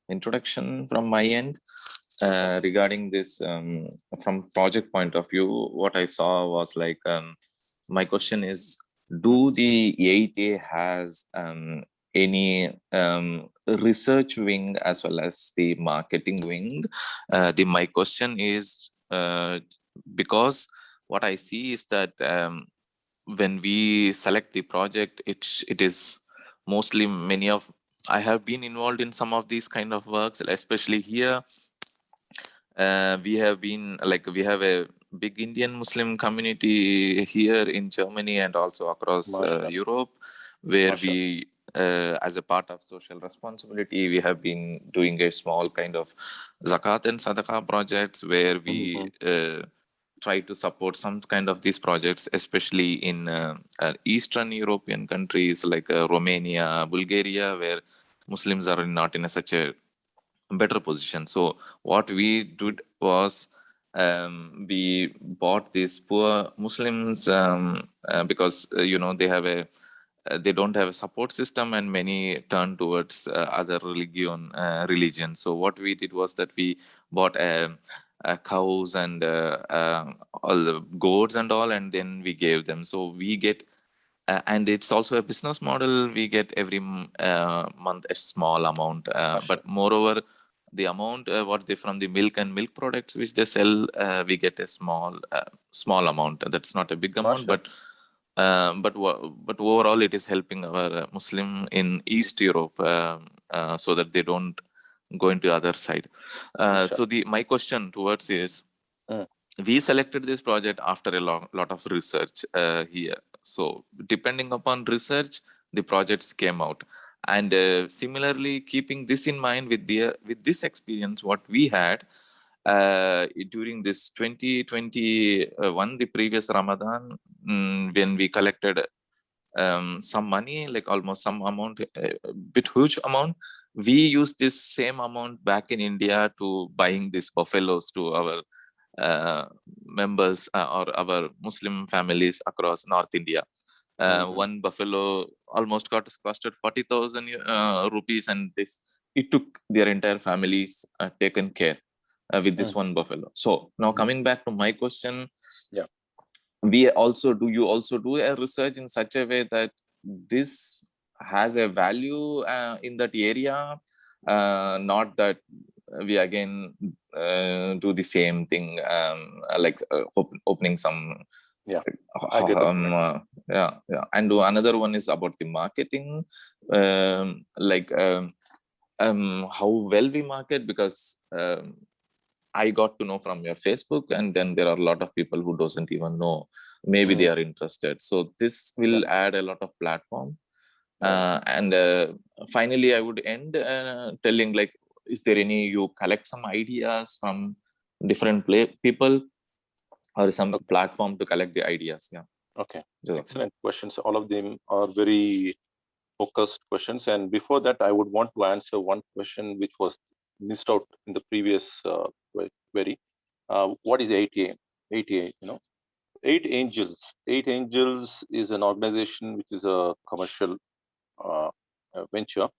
introduction from my end. Regarding this, from project point of view, what I saw was like, my question is, do the 8A has any research wing as well as the marketing wing? My question is, because what I see is that when we select the project, it is mostly I have been involved in some of these kind of works, especially here. We have a big Indian Muslim community here in Germany and also across Europe, where we, as a part of social responsibility, we have been doing a small kind of zakat and sadaqah projects where we try to support some kind of these projects, especially in Eastern European countries like Romania, Bulgaria, where Muslims are not in such a better position. So what we did was we bought these poor Muslims because they don't have a support system, and many turn towards other religions. So what we did was that we bought cows and all the goats and all, and then we gave them. So we get and it's also a business model. We get every month a small amount, but moreover, the amount from the milk and milk products which they sell, we get a small amount. That's not a big amount, but overall it is helping our Muslim in East Europe so that they don't go into other side. So my question towards is, we selected this project after a lot of research here. So depending upon research, the projects came out. And similarly, keeping this in mind with this experience, what we had during this 2021, the previous Ramadan, when we collected some money, like almost some amount, a bit huge amount, we used this same amount back in India to buying these buffaloes to our members or our Muslim families across North India. One buffalo almost costed 40,000 rupees, and it took their entire families taken care with this one buffalo. So now coming back to my question, Yeah. Do you also do a research in such a way that this has a value in that area, not that we again do the same thing, like opening some yeah I get yeah. And another one is about the marketing, how well we market, because I got to know from your Facebook, and then there are a lot of people who doesn't even know. Maybe they are interested. So this will add a lot of platform. And finally, I would end telling, like, is there any, you collect some ideas from different people, or some platform to collect the ideas? Yeah. Okay. Excellent questions. All of them are very focused questions. And before that, I would want to answer one question which was missed out in the previous query. What is 8A? 8A, Eight Angels. Eight Angels is an organization which is a commercial venture,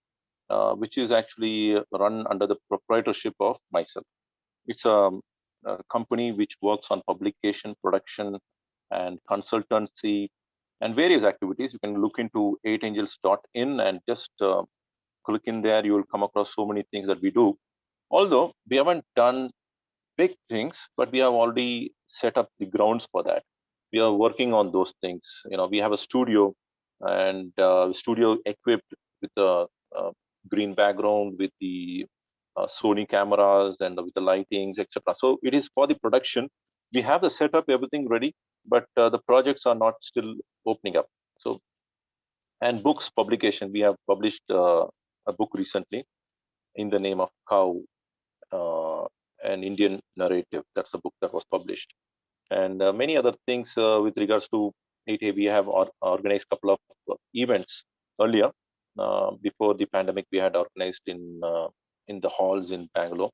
which is actually run under the proprietorship of myself. It's a company which works on publication, production, and consultancy, and various activities. You can look into 8angels.in and just click in there. You will come across so many things that we do. Although we haven't done big things, but we have already set up the grounds for that. We are working on those things. We have a studio, and studio equipped with a green background, with the Sony cameras, and with the lightings, etc. So it is for the production. We have the setup, everything ready, but the projects are not still opening up. So, and books publication, we have published a book recently in the name of Cow, an Indian narrative. That's the book that was published, and many other things with regards to 8A. We have organized a couple of events earlier. Before the pandemic, we had organized in the halls in Bangalore.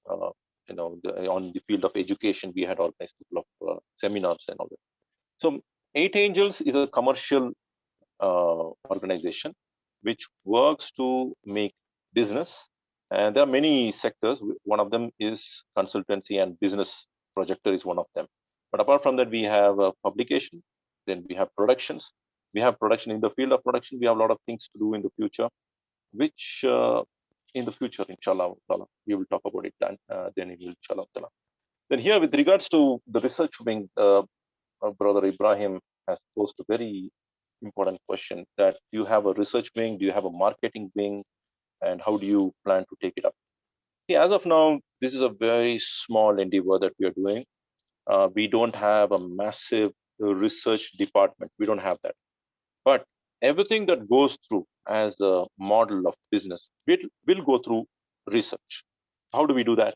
On the field of education, we had organized a couple of seminars and all that. So 8 Angels is a commercial organization which works to make business, and there are many sectors. One of them is consultancy and business. Projector is one of them. But apart from that, we have publication, then we have productions. We have production. In the field of production, we have a lot of things to do in the future, which in the future, inshallah, we will talk about it then inshallah. Then here, with regards to the research wing, Brother Ibrahim has posed a very important question, that do you have a research wing? Do you have a marketing wing? And how do you plan to take it up? See, as of now, this is a very small endeavor that we are doing. We don't have a massive research department. We don't have that. But everything that goes through as a model of business will go through research. How do we do that?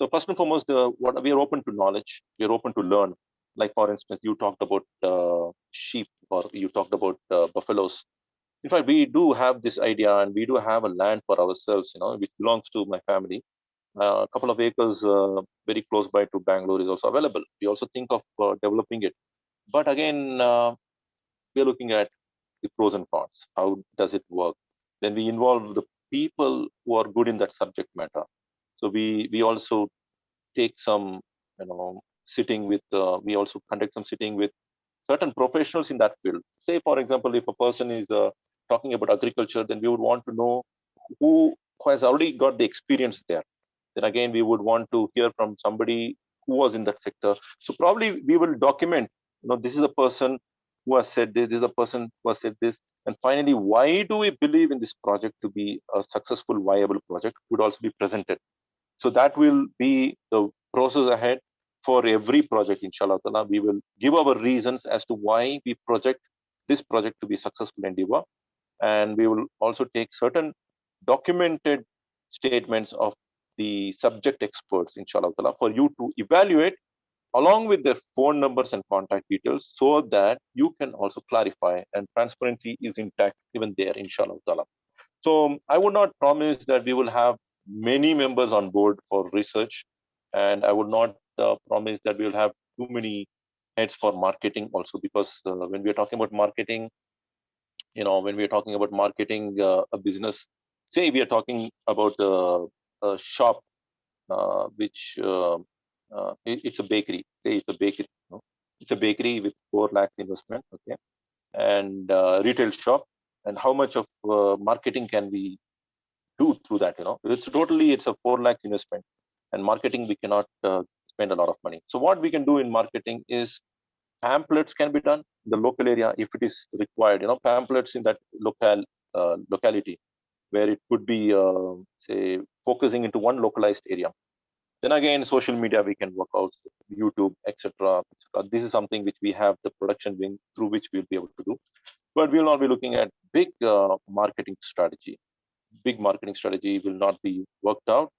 So first and foremost, what we are open to knowledge. We are open to learn. Like, for instance, you talked about sheep, or you talked about buffaloes. In fact, we do have this idea, and we do have a land for ourselves, which belongs to my family. A couple of acres very close by to Bangalore is also available. We also think of developing it. But again, we're looking at the pros and cons. How does it work? Then we involve the people who are good in that subject matter. So we also take some, sitting with, we also conduct some sitting with certain professionals in that field. Say, for example, if a person is talking about agriculture, then we would want to know who has already got the experience there. Then again, we would want to hear from somebody who was in that sector. So probably we will document, this is a person who has said this is a person who has said this. And finally, why do we believe in this project to be a successful, viable project, would also be presented. So that will be the process ahead for every project, inshallah. We will give our reasons as to why we project this project to be successful endeavor. and we will also take certain documented statements of the subject experts, inshallah ta'ala, for you to evaluate along with their phone numbers and contact details, so that you can also clarify, and transparency is intact even there, inshallah ta'ala. So I would not promise that we will have many members on board for research, and I would not promise that we will have too many heads for marketing also, because when we are talking about marketing, when we are talking about marketing a business, say we are talking about a shop which it's a bakery. Say it's a bakery. It's a bakery with 4 lakh investment, okay, and retail shop. And how much of marketing can we do through that? It's a 4 lakh investment, and marketing we cannot spend a lot of money. So what we can do in marketing is pamphlets can be done in the local area if it is required. Pamphlets in that locality where it could be say focusing into one localized area. Then again, social media we can work out, YouTube, etc. This is something which we have the production wing through which we'll be able to do. But we'll not be looking at big marketing strategy. Big marketing strategy will not be worked out.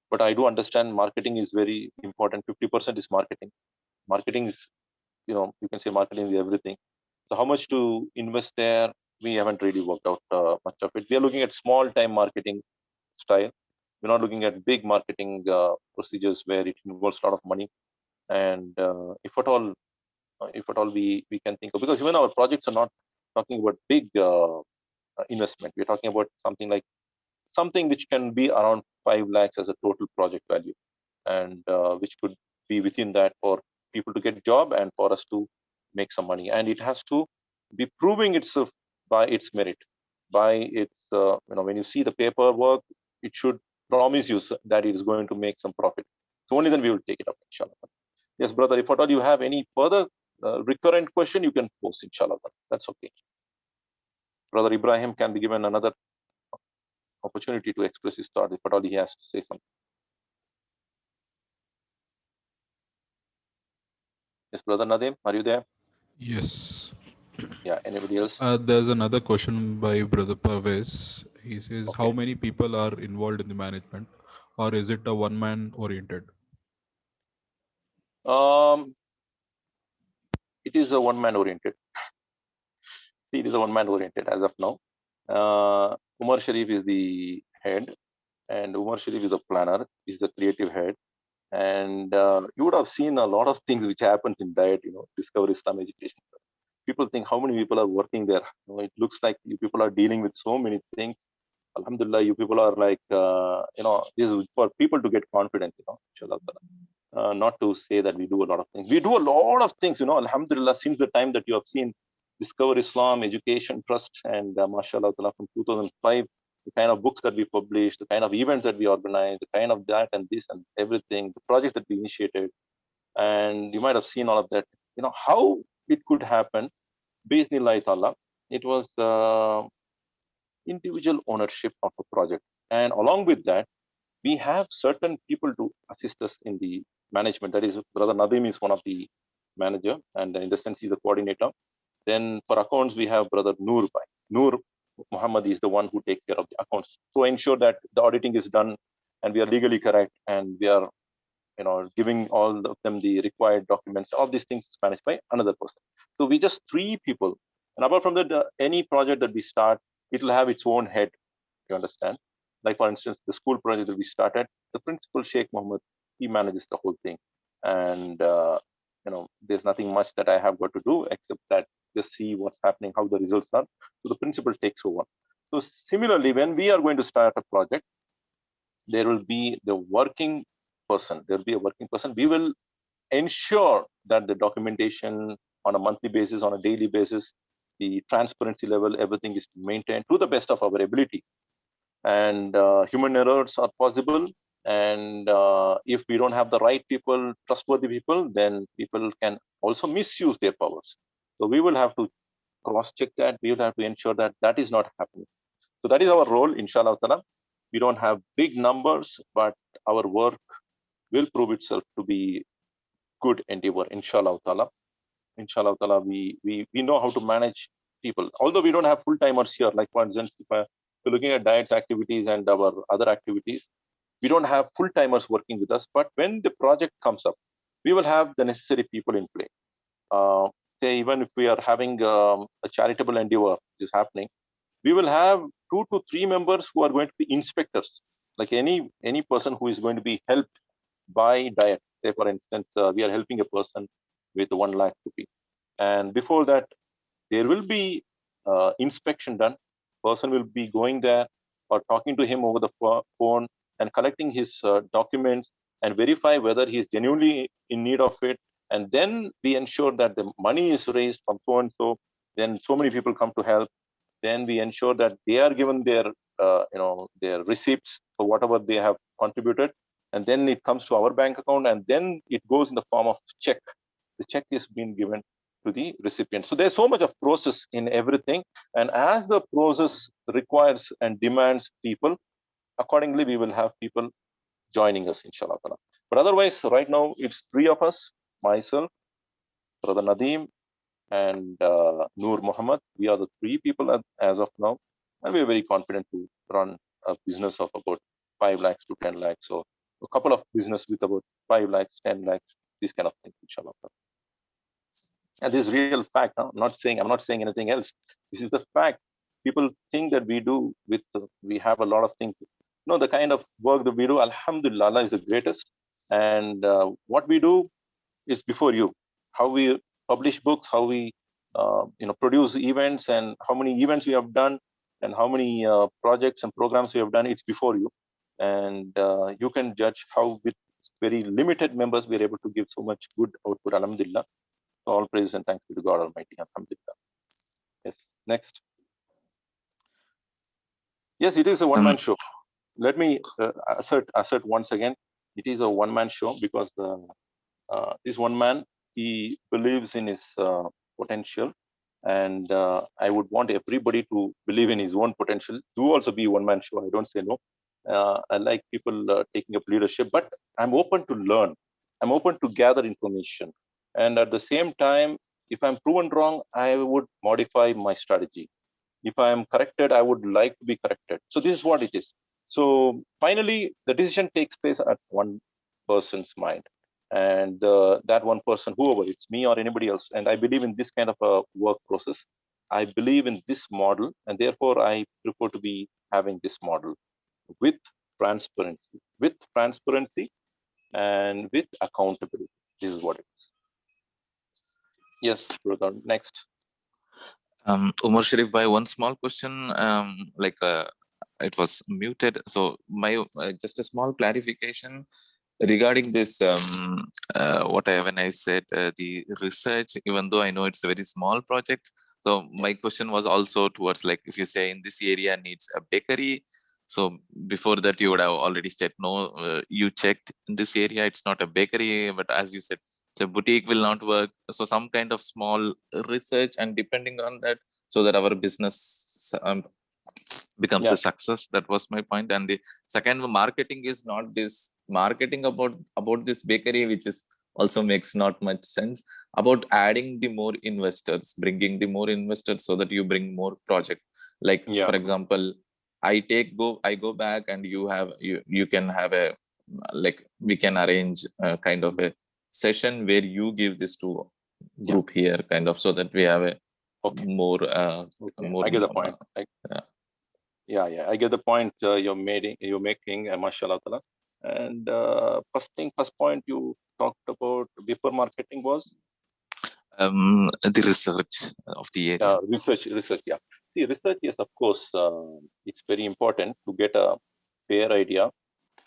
But I do understand marketing is very important. 50% is marketing. Marketing is, you can say marketing is everything. So how much to invest there? We haven't really worked out much of it. We are looking at small time marketing style. We're not looking at big marketing procedures where it involves a lot of money. And if at all we can think of, because even our projects are not talking about big investment. We're talking about something which can be around 5 lakhs as a total project value, and which could be within that for people to get job and for us to make some money. And it has to be proving itself by its merit, by its when you see the paperwork, it should promise you that it is going to make some profit. So only then we will take it up, inshallah. Yes, brother, if at all you have any further recurrent question, you can post, inshallah. That's okay. Brother Ibrahim can be given another opportunity to express his thought if at all he has to say something. Yes, brother Nadim, are you there? Yes. Yeah, anybody else? There's another question by Brother Pervez. He says, Okay. how many people are involved in the management, or is it a one-man oriented? It is a one-man oriented. It is a one-man oriented as of now. Umar Shariff is the head, and Umar Shariff is a planner, is the creative head. And you would have seen a lot of things which happens in diet, Discover Islam Education. People think how many people are working there. It looks like you people are dealing with so many things. Alhamdulillah, you people are like, this is for people to get confident, inshallah. Not to say that we do a lot of things. We do a lot of things, Alhamdulillah, since the time that you have seen Discover Islam Education Trust, and mashallah from 2005, the kind of books that we published, the kind of events that we organized, the kind of that and this and everything, the project that we initiated. And you might have seen all of that, how it could happen. Bismillah ta'ala, it was individual ownership of a project. And along with that, we have certain people to assist us in the management. That is, Brother Nadim is one of the manager, and in the sense he's the coordinator. Then for accounts, we have Brother Noor. Noor Muhammad is the one who takes care of the accounts. So ensure that the auditing is done and we are legally correct, and we are giving all of them the required documents. All these things is managed by another person. So we just 3 people. And apart from that, any project that we start, it will have its own head. You understand? Like for instance, the school project that we started, the principal Sheikh Mohammed, he manages the whole thing. And there's nothing much that I have got to do except that just see what's happening, how the results are. So the principal takes over. So similarly, when we are going to start a project, there will be the working person. There will be a working person. We will ensure that the documentation on a monthly basis, on a daily basis, the transparency level, everything is maintained to the best of our ability. And human errors are possible. And if we don't have the right people, trustworthy people, then people can also misuse their powers. So we will have to cross-check that. We will have to ensure that that is not happening. So that is our role, inshallah ta'ala. We don't have big numbers, but our work will prove itself to be good endeavor, inshallah ta'ala. Inshallah ta'ala, we know how to manage people. Although we don't have full-timers here, like for instance, if we're looking at diets activities and our other activities, we don't have full-timers working with us. But when the project comes up, we will have the necessary people in play. Say even if we are having a charitable endeavor which is happening, we will have 2 to 3 members who are going to be inspectors, like any person who is going to be helped by diet. Say for instance, we are helping a person with 1 lakh rupee, and before that there will be inspection done. Person will be going there or talking to him over the phone and collecting his documents and verify whether he is genuinely in need of it. And then we ensure that the money is raised from so and so. Then so many people come to help. Then we ensure that they are given their their receipts for whatever they have contributed, and then it comes to our bank account, and then it goes in the form of check. The check is being given to the recipient. So there's so much of process in everything, and as the process requires and demands people, accordingly we will have people joining us, inshallah. But otherwise, right now it's 3 of us: myself, Brother Nadeem, and Noor Muhammad. We are the 3 people as of now, and we are very confident to run a business of about 5 lakhs to 10 lakhs. So a couple of business with about 5 lakhs, 10 lakhs, this kind of thing, inshallah. And this is real fact. I'm not saying anything else. This is the fact. People think that we do we have a lot of things. No, the kind of work that we do, alhamdulillah, Allah is the greatest. And what we do is before you. How we publish books, how we produce events, and how many events we have done, and how many projects and programs we have done, it's before you. And you can judge how with very limited members we are able to give so much good output, alhamdulillah. All praise and thanks to God Almighty, alhamdulillah. Yes, next. Yes, it is a one-man show. Let me assert once again, it is a one-man show because this one man, he believes in his potential, and I would want everybody to believe in his own potential. Do also be one-man show. I don't say no. I like people taking up leadership, but I'm open to learn. I'm open to gather information, and at the same time, if I'm proven wrong, I would modify my strategy. If I am corrected, I would like to be corrected. So this is what it is. So finally, the decision takes place at one person's mind. And that one person, whoever, it's me or anybody else. And I believe in this kind of a work process. I believe in this model, and therefore I prefer to be having this model with transparency and with accountability. This is what it is. Yes, brother, next. Umar Shariff, by one small question, it was muted. So my just a small clarification regarding this. When I said the research, even though I know it's a very small project. So my question was also towards like if you say in this area needs a bakery. So before that you would have already said no. You checked in this area it's not a bakery, but as you said, the boutique will not work. So some kind of small research, and depending on that, so that our business becomes a success. That was my point. And the second, marketing is not this marketing about this bakery, which is also makes not much sense. About adding the more investors, bringing the more investors, so that you bring more project. Like for example, I go back, and you can have a we can arrange a kind of a session where you give this to group here, kind of, so that we have a more. I get the point. I get the point you're making, mashallah. And first point you talked about before marketing was the research of the area. Research. Yeah. See, research, yes, of course, it's very important to get a fair idea,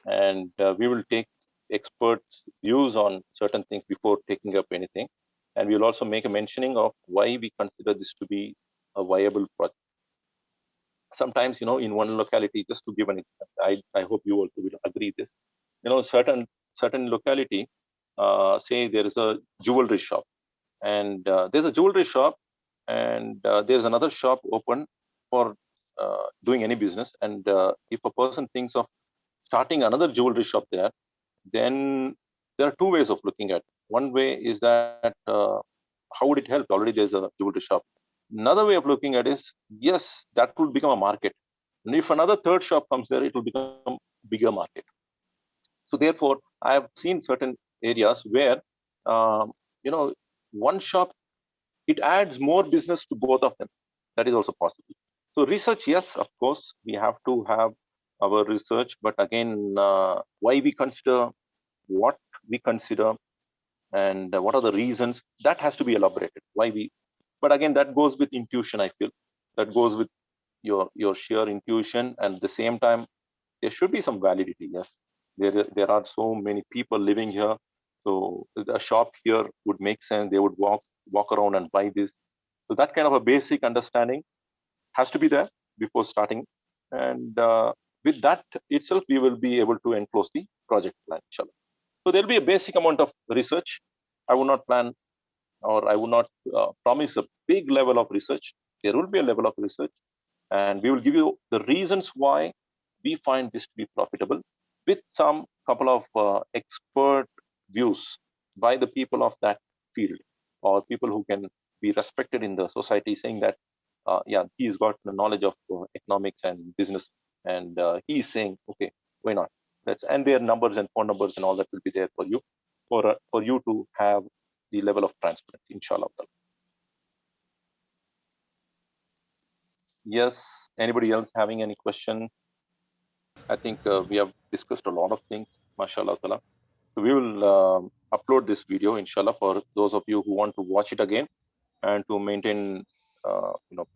and we will take experts' views on certain things before taking up anything, and we'll also make a mentioning of why we consider this to be a viable project. Sometimes, in one locality, just to give an example, I hope you also will agree this. Certain locality, say there is a jewelry shop, and there's a jewelry shop, and there's another shop open for doing any business. And if a person thinks of starting another jewelry shop there, then there are 2 ways of looking at it. One way is that how would it help? Already there's a jewelry shop. Another way of looking at is, yes, that will become a market. And if another third shop comes there, it will become bigger market. So therefore, I have seen certain areas where, one shop, it adds more business to both of them. That is also possible. So research, yes, of course, we have to have our research, but again, why we consider, what we consider, and what are the reasons, that has to be elaborated. Why we, but again, that goes with intuition. I feel that goes with your sheer intuition, and at the same time, there should be some validity. Yes, there are so many people living here, so a shop here would make sense. They would walk around and buy this. So that kind of a basic understanding has to be there before starting, and with that itself, we will be able to enclose the project plan, inshallah. So there'll be a basic amount of research. I would not plan, or I would not promise a big level of research. There will be a level of research, and we will give you the reasons why we find this to be profitable, with some couple of expert views by the people of that field, or people who can be respected in the society, saying that, yeah, he's got the knowledge of economics and business, and he's saying, okay, why not? And their numbers and phone numbers and all that will be there for you, for you to have the level of transparency, inshallah. Yes, anybody else having any question? I think we have discussed a lot of things, mashallah ta'ala. So we will upload this video, inshallah, for those of you who want to watch it again and to maintain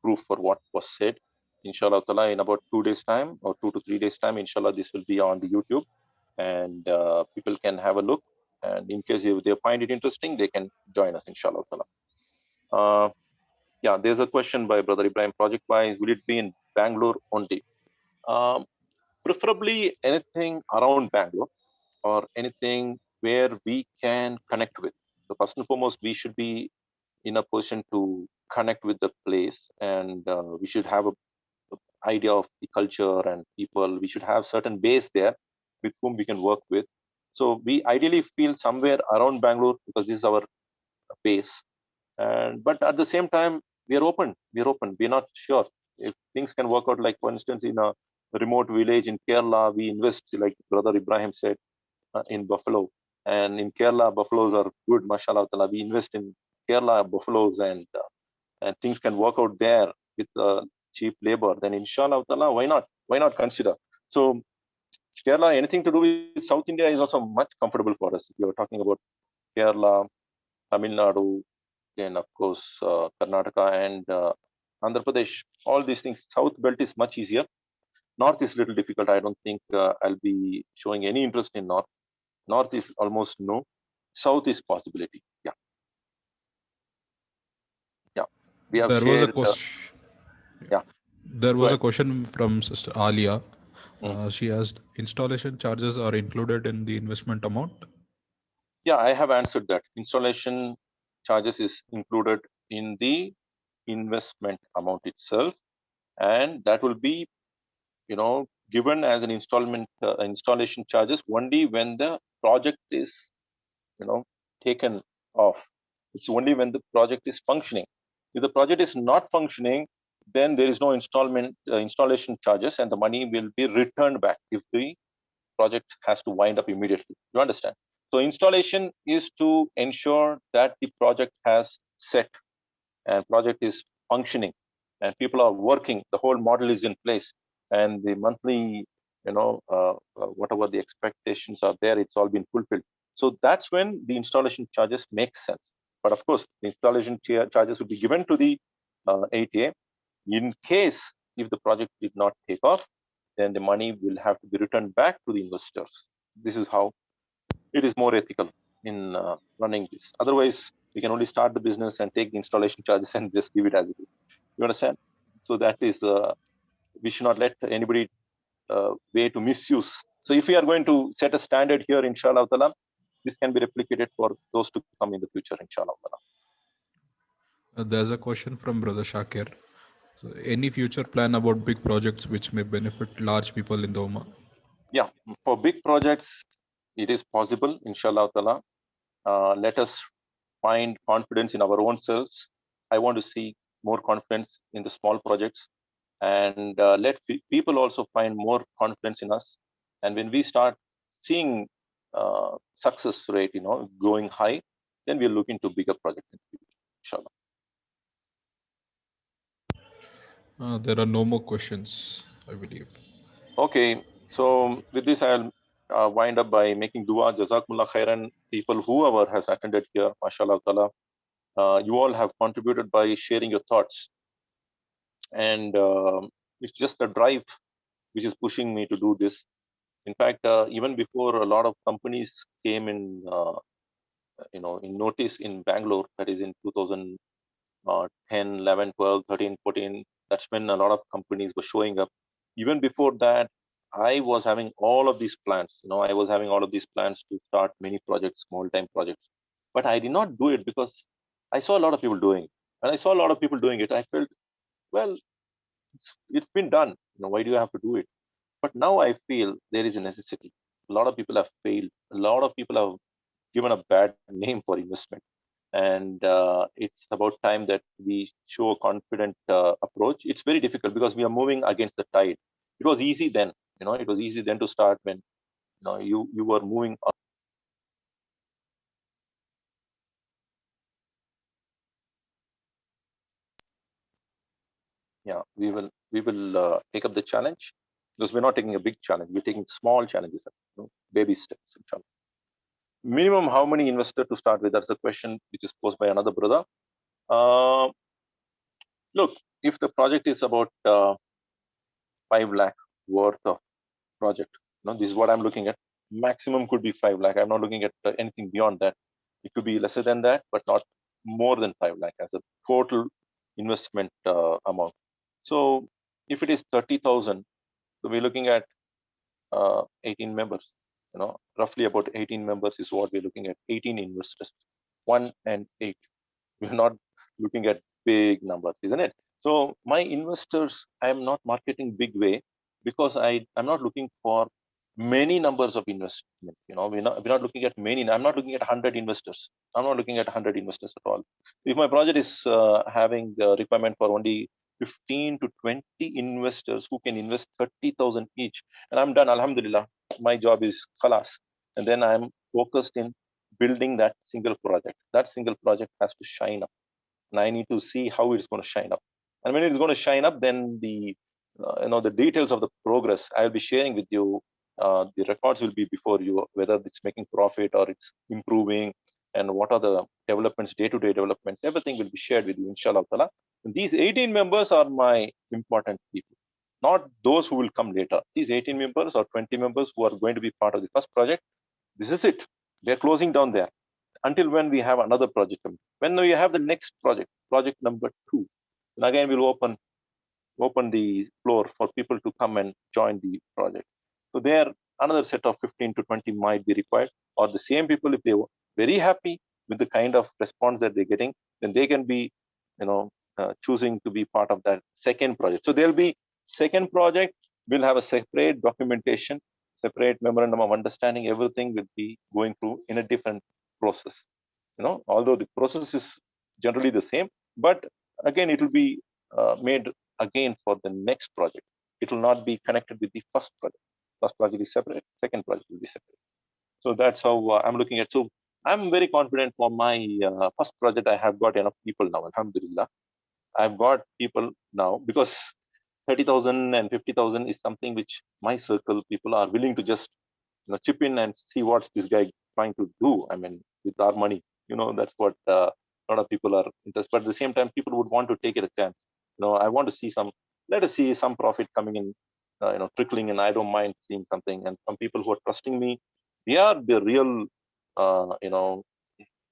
proof for what was said. Inshallah ta'ala, in about 2 days time, or 2 to 3 days time, inshallah, this will be on the YouTube, and people can have a look, and in case if they find it interesting, they can join us, inshallah ta'ala. Yeah, there's a question by Brother Ibrahim. Project wise, will it be in Bangalore only? Preferably anything around Bangalore, or anything where we can connect with. So first and foremost, we should be in a position to connect with the place, and we should have a idea of the culture and people. We should have certain base there with whom we can work with. So we ideally feel somewhere around Bangalore, because this is our base. And but at the same time, we are open. We're not sure if things can work out. Like, for instance, in a remote village in Kerala, we invest, like Brother Ibrahim said, in buffalo. And in Kerala, buffaloes are good, mashallah ta'ala. We invest in Kerala buffaloes, and things can work out there with cheap labor. Then inshallah ta'ala, why not? Why not consider? So Kerala, anything to do with South India is also much comfortable for us. If you're talking about Kerala, Tamil Nadu, then of course Karnataka and Andhra Pradesh, all these things. South belt is much easier. North is a little difficult. I don't think I'll be showing any interest in North. North is almost no. South is possibility. Yeah. Yeah. We have There shared. Was a question. Yeah. There was a question from Sister Alia. She asked, installation charges are included in the investment amount? Yeah, I have answered that. Installation charges is included in the investment amount itself, and that will be, given as an installation charges only when the project is, taken off. It's only when the project is functioning. If the project is not functioning, then there is no installation charges, and the money will be returned back if the project has to wind up immediately. You understand? So installation is to ensure that the project has set and project is functioning and people are working. The whole model is in place, and the monthly, whatever the expectations are there, it's all been fulfilled. So that's when the installation charges make sense. But of course, the installation charges will be given to the 8A. In case if the project did not take off, then the money will have to be returned back to the investors. This is how it is more ethical in running this. Otherwise, we can only start the business and take the installation charges and just leave it as it is. You understand? So that is, we should not let anybody way to misuse. So if we are going to set a standard here, inshallah ta'ala, this can be replicated for those to come in the future, inshallah ta'ala. There's a question from Brother Shakir. So any future plan about big projects which may benefit large people in the Ummah? Yeah, for big projects, it is possible, inshallah ta'ala. Let us find confidence in our own selves. I want to see more confidence in the small projects, and let people also find more confidence in us. And when we start seeing success rate, going high, then we'll look into bigger projects in the future, inshallah. There are no more questions, I believe. Okay, so with this, I'll wind up by making dua. Jazakumullah khairan, people, whoever has attended here, mashallah ta'ala. You all have contributed by sharing your thoughts. And it's just the drive which is pushing me to do this. In fact, even before a lot of companies came in, in notice in Bangalore, that is in 2010, 11, 12, 13, 14, that's when a lot of companies were showing up. Even before that, I was having all of these plans. I was having all of these plans to start many projects, small-time projects. But I did not do it because I saw a lot of people doing it. And I saw a lot of people doing it. I felt, well, it's been done. Why do you have to do it? But now I feel there is a necessity. A lot of people have failed. A lot of people have given a bad name for investment. And it's about time that we show a confident approach. It's very difficult because we are moving against the tide. It was easy then, it was easy then to start when you were moving up. Yeah, we will take up the challenge, because we're not taking a big challenge. We're taking small challenges, baby steps. Minimum how many investors to start with? That's the question which is posed by another brother. Look, if the project is about 5 lakh worth of project, this is what I'm looking at. Maximum could be 5 lakh. I'm not looking at anything beyond that. It could be lesser than that, but not more than 5 lakh as a total investment amount. So if it is 30,000, so we're looking at 18 members. Roughly about 18 members is what we're looking at. 18 investors, 1 and 8. We're not looking at big numbers, isn't it? So my investors, I'm not marketing big way, because I'm not looking for many numbers of investment. We're not looking at many. I'm not looking at 100 investors. I'm not looking at 100 investors at all. If my project is having the requirement for only 15 to 20 investors who can invest 30,000 each, and I'm done. Alhamdulillah, my job is khalas. And then I'm focused in building that single project. That single project has to shine up, and I need to see how it's going to shine up. And when it's going to shine up, then the the details of the progress I'll be sharing with you. The records will be before you, whether it's making profit or it's improving, and what are the developments, day-to-day developments. Everything will be shared with you, inshallah ta'ala. And these 18 members are my important people, not those who will come later. These 18 members or 20 members who are going to be part of the first project, this is it. They're closing down there until when we have another project. When we have the next project number 2, and again we'll open the floor for people to come and join the project. So there, another set of 15 to 20 might be required, or the same people, if they were very happy with the kind of response that they're getting, then they can be, choosing to be part of that second project. So there'll be second project. We'll have a separate documentation, separate memorandum of understanding. Everything will be going through in a different process. Although the process is generally the same, but again, it will be made again for the next project. It will not be connected with the first project. First project is separate, second project will be separate. So that's how I'm looking at. So I'm very confident for my first project. I have got enough people now, alhamdulillah. I've got people now, because 30,000 and 50,000 is something which my circle people are willing to just chip in and see what's this guy trying to do. I mean, with our money, that's what a lot of people are interested. But at the same time, people would want to take it a chance. I want to see let us see some profit coming in, trickling in. I don't mind seeing something. And some people who are trusting me, they are the real,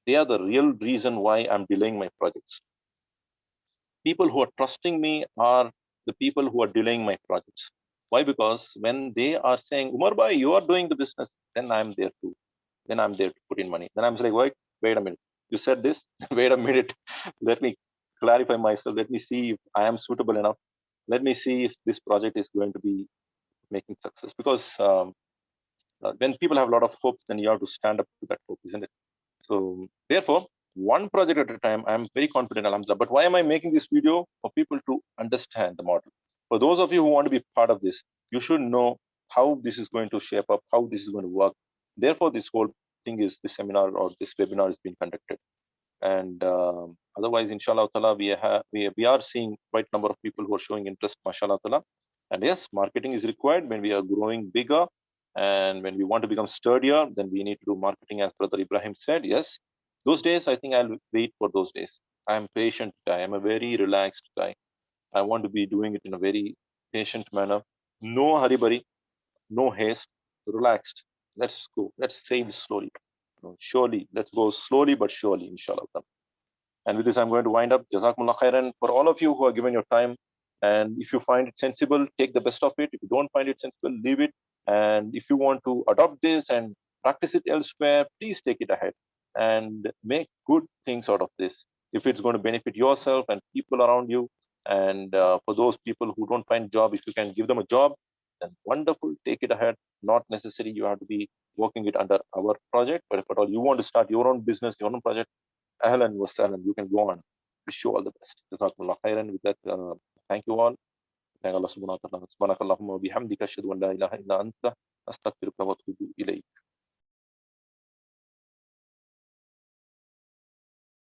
they are the real reason why I'm delaying my projects. People who are trusting me are the people who are delaying my projects. Why? Because when they are saying, Umar bhai, you are doing the business, then I'm there too. Then I'm there to put in money. Then I'm like, wait a minute. You said this? Wait a minute. Let me clarify myself. Let me see if I am suitable enough. Let me see if this project is going to be making success. Because when people have a lot of hopes, then you have to stand up to that hope, isn't it? So therefore, one project at a time. I'm very confident, alhamdulillah. But why am I making this video? For people to understand the model. For those of you who want to be part of this, you should know how this is going to shape up, how this is going to work. Therefore, this whole thing is, this seminar or this webinar is being conducted. And otherwise, inshallah ta'ala, we are seeing quite a number of people who are showing interest, mashallah ta'ala. And yes, marketing is required when we are growing bigger, and when we want to become sturdier, then we need to do marketing, as Brother Ibrahim said. Yes, those days, I think I'll wait for those days. I'm a patient guy. I'm a very relaxed guy. I want to be doing it in a very patient manner. No hurry, no haste, relaxed. Let's go. Let's say this slowly. Surely, let's go slowly but surely, inshallah. And with this, I'm going to wind up. Jazakumullah khairan for all of you who are given your time. And if you find it sensible, take the best of it. If you don't find it sensible, leave it. And if you want to adopt this and practice it elsewhere, please take it ahead and make good things out of this. If it's going to benefit yourself and people around you, and for those people who don't find job, if you can give them a job, then wonderful, take it ahead. Not necessarily you have to be working it under our project, but if at all you want to start your own business, your own project, ahlan wa sahlan, you can go on. Wish you all the best. Jazakumullah khairan. With that, thank you all. Thank Allah subhanahu wa ta'ala. Subhanakallahumma wa bihamdika ashhadu an la ilaha illa anta astaghfiruka wa atubu ilayk.